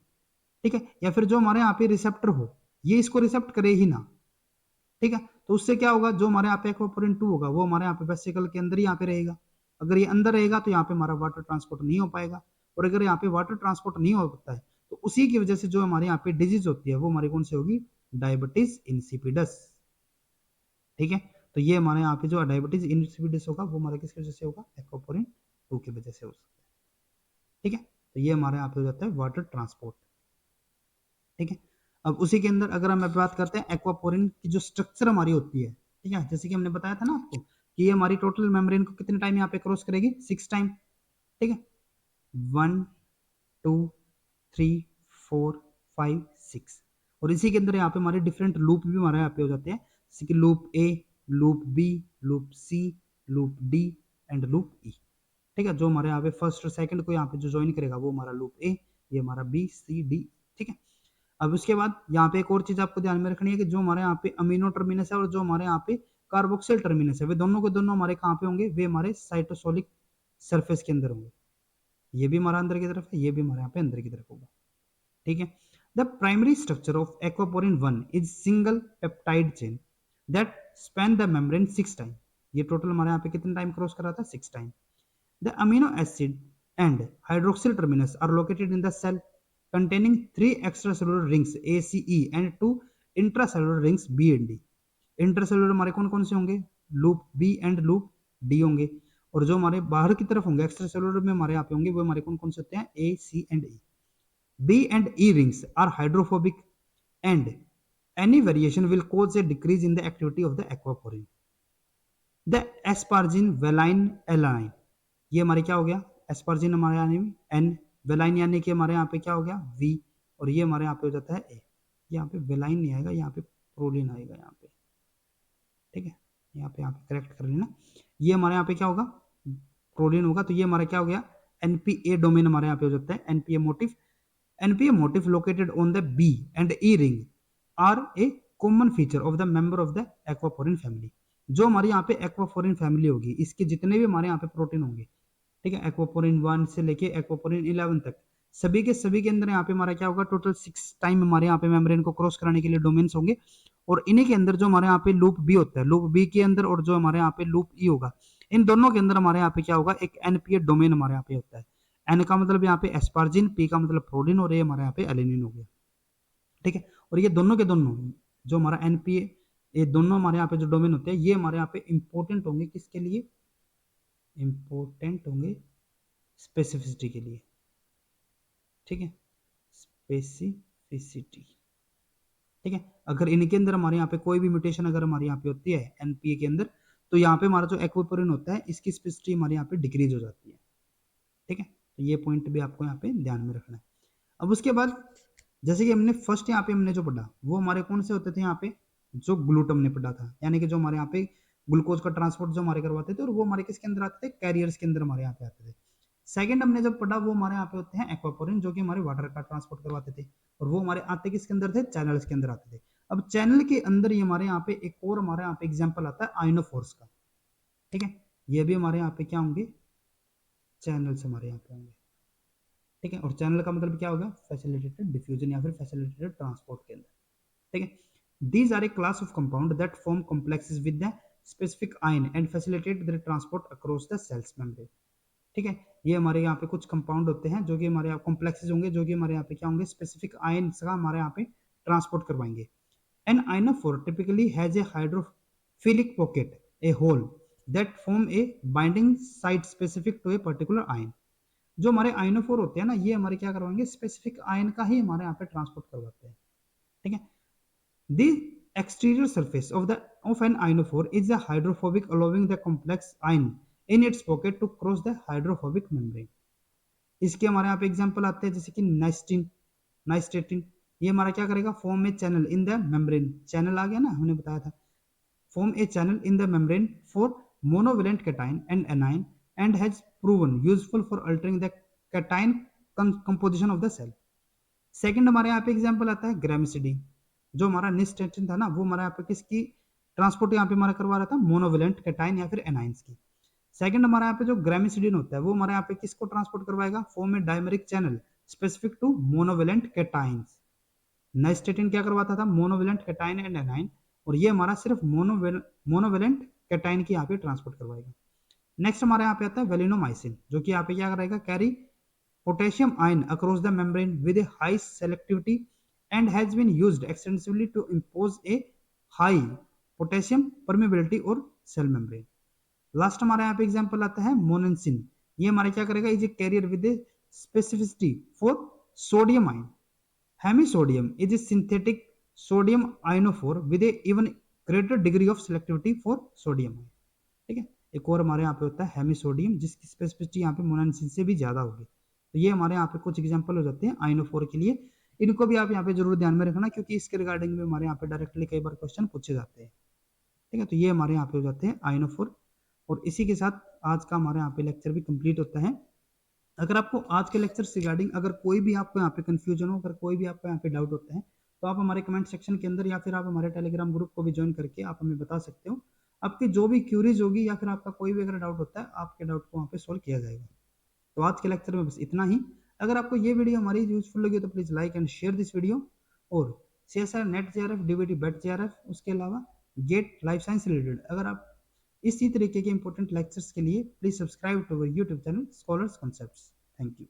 [SPEAKER 1] ठीक है, या फिर जो हमारे यहाँ पे रिसेप्टर हो ये इसको रिसेप्ट करे ही ना, ठीक है। तो उससे क्या होगा? जो हमारे यहाँ पे एक्वापोरिन 2 होगा वो हमारे यहाँ पे वेसिकल के अंदर ही यहाँ पे रहेगा। अगर ये अंदर रहेगा तो यहाँ पे हमारा वाटर ट्रांसपोर्ट नहीं हो पाएगा, और अगर यहाँ पे वाटर ट्रांसपोर्ट नहीं हो पाता है तो उसी की वजह से जो हमारे यहाँ पे डिजीज होती है वो हमारी कौन सी होगी? डायबिटीज इंसिपिडस, ठीक है। तो ये हमारे यहाँ पे जो डायबिटीज इंसिपिडस होगा वो हमारे किसकी वजह से होगा? एक्वापोरिन 2 की वजह से हो सकता है, ठीक है। तो ये हमारे यहाँ पे हो जाता है वाटर ट्रांसपोर्ट, ठीक है। अब उसी के अंदर अगर हम बात करते हैं एक्वापोरिन की जो स्ट्रक्चर हमारी होती है, ठीक है, जैसे कि हमने बताया था ना आपको कि ये हमारी टोटल मेम्ब्रेन को कितने टाइम यहाँ पे क्रॉस करेगी? 6 टाइम, ठीक है। 1 2 3 4 5 6। और इसी के अंदर यहाँ पे हमारे डिफरेंट लूप भी हमारे यहाँ पे हो जाते हैं, जैसे कि loop A, loop B, loop C, loop D and loop E, ठीक है। जो हमारे यहाँ पे फर्स्ट और सेकंड को यहाँ पे जो ज्वाइन करेगा वो हमारा लूप ए, ये हमारा बी सी डी, ठीक है। अब उसके बाद यहाँ पे एक और चीज आपको ध्यान में रखनी है कि जो हमारे यहाँ पे अमीनो टर्मिनस है और जो हमारे यहाँ पे कार्बोक्सिल टर्मिनस है, वे दोनों के दोनों हमारे कहाँ पे होंगे? वे हमारे साइटोसोलिक सरफेस के अंदर होंगे। ये भी हमारा अंदर की तरफ है, ये भी हमारे यहाँ पे अंदर की तरफ होगा, ठीक है। The primary structure of aquaporin 1 is single peptide chain that span the membrane 6 time. ये टोटल हमारे यहाँ पे कितने टाइम क्रॉस कर रहा था? 6 time. The amino acid and hydroxyl terminus are located in the cell containing 3 extracellular rings ACE and 2 intracellular rings B and D। Intracellular हमारे कौन कौन से होंगे? Loop B and loop D होंगे। और जो हमारे बाहर की तरफ होंगे एक्स्ट्रा सेलुलर में हमारे यहाँ पे होंगे वो हमारे कौन कौन से होते हैं? A C and E. B and E rings are hydrophobic and any variation will cause a decrease in the activity of the aquaporin। The asparagine valine align, ये हमारे क्या हो गया? एस्पार्जिन हमारे यानी एन, वेलाइन यानी कि हमारे यहाँ पे क्या हो गया? वी, और ये हमारे यहाँ पे हो जाता है ए। यहाँ पे वेलाइन नहीं आएगा, यहाँ पे प्रोलिन आएगा यहाँ पे, ठीक है? यहाँ पे करेक्ट कर लेना। ये हमारे यहाँ पे क्या होगा? प्रोलिन होगा। तो ये हमारा क्या हो गया? एनपीए डोमेन हमारे यहाँ पे हो जाता है। NPA motif, NPA motif located on the B and E ring are a common feature of the member of the aquaporin family. जो हमारे यहाँ पे एक्वापोरिन फैमिली होगी, इसके जितने भी हमारे यहाँ पे प्रोटीन होंगे, ठीक है, एक्वापोरिन 1 से लेके एक्वापोरिन 11 तक, सभी के अंदर यहाँ पे हमारा क्या होगा? टोटल 6 टाइम हमारे यहाँ पे मेम्ब्रेन को क्रॉस कराने के लिए डोमेन्स होंगे। और इन्हीं के अंदर जो हमारे यहाँ पे लूप बी होता है, लूप बी के अंदर और जो हमारे यहाँ पे लूप ई होगा, इन दोनों के अंदर हमारे यहाँ पे क्या होगा? एक एनपीए डोमेन हमारे यहाँ पे होता है। एन का मतलब यहाँ पे एस्पार्जिन, पी का मतलब प्रोटीन, और ये हमारे यहाँ पे एलेनिन हो गया, ठीक है? और ये दोनों के दोनों जो हमारा एनपीए, ये दोनों हमारे यहाँ पे जो डोमेन होते हैं, ये हमारे यहाँ पे इंपॉर्टेंट होंगे। किसके लिए? इंपॉर्टेंट होंगे स्पेसिफिसिटी के लिए, ठीक है? स्पेसिफिसिटी, ठीक है? अगर इनके अंदर हमारे यहाँ पे कोई भी म्यूटेशन अगर हमारे यहाँ पे होती है एनपीए के अंदर, तो यहाँ पे हमारा जो एक्वापोरिन होता है, इसकी स्पेसिफिसिटी हमारे यहाँ पे डिक्रीज हो जाती है, ठीक है? तो ये पॉइंट भी आपको यहाँ पे ध्यान में रखना है। अब उसके बाद जैसे कि हमने फर्स्ट यहाँ पे हमने जो पढ़ा, वो हमारे कौन से होते थे? यहाँ पे जो ग्लूटम ने पढ़ा था, यानी कि जो हमारे यहाँ पे ग्लूकोज का ट्रांसपोर्ट जो हमारे करवाते थे, और वो हमारे किसके अंदर आते थे? कैरियर्स के अंदर हमारे यहाँ पे आते थे। सेकंड हमने जब पढ़ा, वो हमारे यहाँ पे होते हैं एक्वापोरिन, जो कि हमारे वाटर का ट्रांसपोर्ट करवाते थे, और वो हमारे आते किसके अंदर थे? चैनल्स के अंदर आते थे। अब चैनल के अंदर ही हमारे यहाँ पे एक और हमारे यहाँ पे एग्जाम्पल आता है आइनोफोर्स का, ठीक है? ये भी हमारे यहाँ पे क्या होंगे? चैनल्स हमारे यहाँ पे होंगे, ठीक है? और चैनल का मतलब क्या होगा? फैसिलिटेटेड डिफ्यूजन या फिर फैसिलिटेटेड ट्रांसपोर्ट के अंदर, ठीक है? These are a class of compound that form complexes with the specific ion and facilitate their transport across the cells membrane, ठीक है? ये हमारे यहाँ पे कुछ कंपाउंड होते हैं जो कि हमारे यहाँ कॉम्प्लेक्सेस होंगे, जो कि हमारे यहाँ पे क्या होंगे? स्पेसिफिक आयन्स का हमारे यहाँ पे ट्रांसपोर्ट करवाएंगे। An ionophore typically has a hydrophilic pocket, a hole that form a binding site specific to a particular ion। जो हमारे आयनोफोर होते हैं ना, ये हमारे क्या करवाएंगे? स्पेसिफिक आयन का ही हमारे यहाँ पे ट्रांसपोर्ट करवाते हैं, ठीक है? The exterior surface of an ionophore is a hydrophobic, allowing the complex ion in its pocket to cross the hydrophobic membrane। इसके हमारे यहाँ पे एग्जांपल आते हैं, जैसे कि नाइस्टेटिन, ये हमारा क्या करेगा? Form a channel in the membrane, channel आ गया ना, हमने बताया था, form a channel in the membrane for monovalent cation and anion and has proven useful for altering the cation composition of the cell। Second हमारे यहाँ पे example आता है ग्रामिसिडी, जो हमारा निस्टेटिन था ना, वो हमारे यहाँ पे किसकी ट्रांसपोर्ट यहाँ पे हमारा करवा रहा था? मोनोवेलेंट कैटाइन या फिर एनाइंस की। सेकंड हमारे यहाँ पे जो ग्रामिसिडिन होता है, वो हमारे यहाँ पे किसको ट्रांसपोर्ट करवाएगा? Form a dimeric channel specific to monovalent cations. Nystatin क्या करवाता था? मोनोवेलेंट कैटाइन एंड एनाइन, और ये हमारा सिर्फ मोनोवेलेंट कैटाइन की यहाँ पे ट्रांसपोर्ट करवाएगा। नेक्स्ट हमारे यहाँ पे आता है वेलिनोमाइसिन, जो कि यहाँ पे क्या करेगा? Carry potassium ion across the membrane with A high selectivity and has been used extensively to impose a high potassium permeability और cell membrane। लास्ट हमारे यहाँ पे एग्जांपल आता है मोनेंसिन, ये हमारे क्या करेगा? Is a carrier with a specificity for sodium ion. Hemisodium is a synthetic sodium ionophore with a even greater degree of selectivity for sodium ion, ठीक है? एक और हमारे यहाँ पे होता है हेमिसोडियम, जिसकी स्पेसिफिसिटी यहाँ पे मोनेंसिन से भी ज्यादा होगी। तो ये हमारे यहाँ पे कुछ एग्जांपल हो जाते हैं आयनोफोर के लिए। इनको भी आप यहाँ पे जरूर ध्यान में रखना, क्योंकि इसके रिगार्डिंग में हमारे यहाँ पे डायरेक्टली कई बार क्वेश्चन पूछे जाते हैं, ठीक है? तो ये हमारे यहाँ पे हो जाते हैं आयनोफोर। और इसी के साथ आज का हमारे यहाँ पे लेक्चर भी कंप्लीट होता है। अगर आपको आज के लेक्चर रिगार्डिंग अगर कोई भी आपको यहाँ पे कंफ्यूजन हो, अगर कोई भी आपको यहाँ पे डाउट होता है, तो आप हमारे कमेंट सेक्शन के अंदर या फिर आप हमारे टेलीग्राम ग्रुप को भी ज्वाइन करके आप हमें बता सकते हो। आपकी जो भी क्यूरीज होगी या फिर आपका कोई भी अगर डाउट होता है, आपके डाउट को वहाँ पे सोल्व किया जाएगा। तो आज के लेक्चर में बस इतना ही। अगर आपको ये वीडियो हमारी यूजफुल लगी तो please like and share this video. और CSIR नेट JRF DVT बेट JRF, उसके अलावा गेट लाइफ साइंस रिलेटेड। अगर आप इसी तरीके के इंपॉर्टेंट लेक्चर्स के लिए please subscribe to our YouTube channel scholars concepts. Thank you.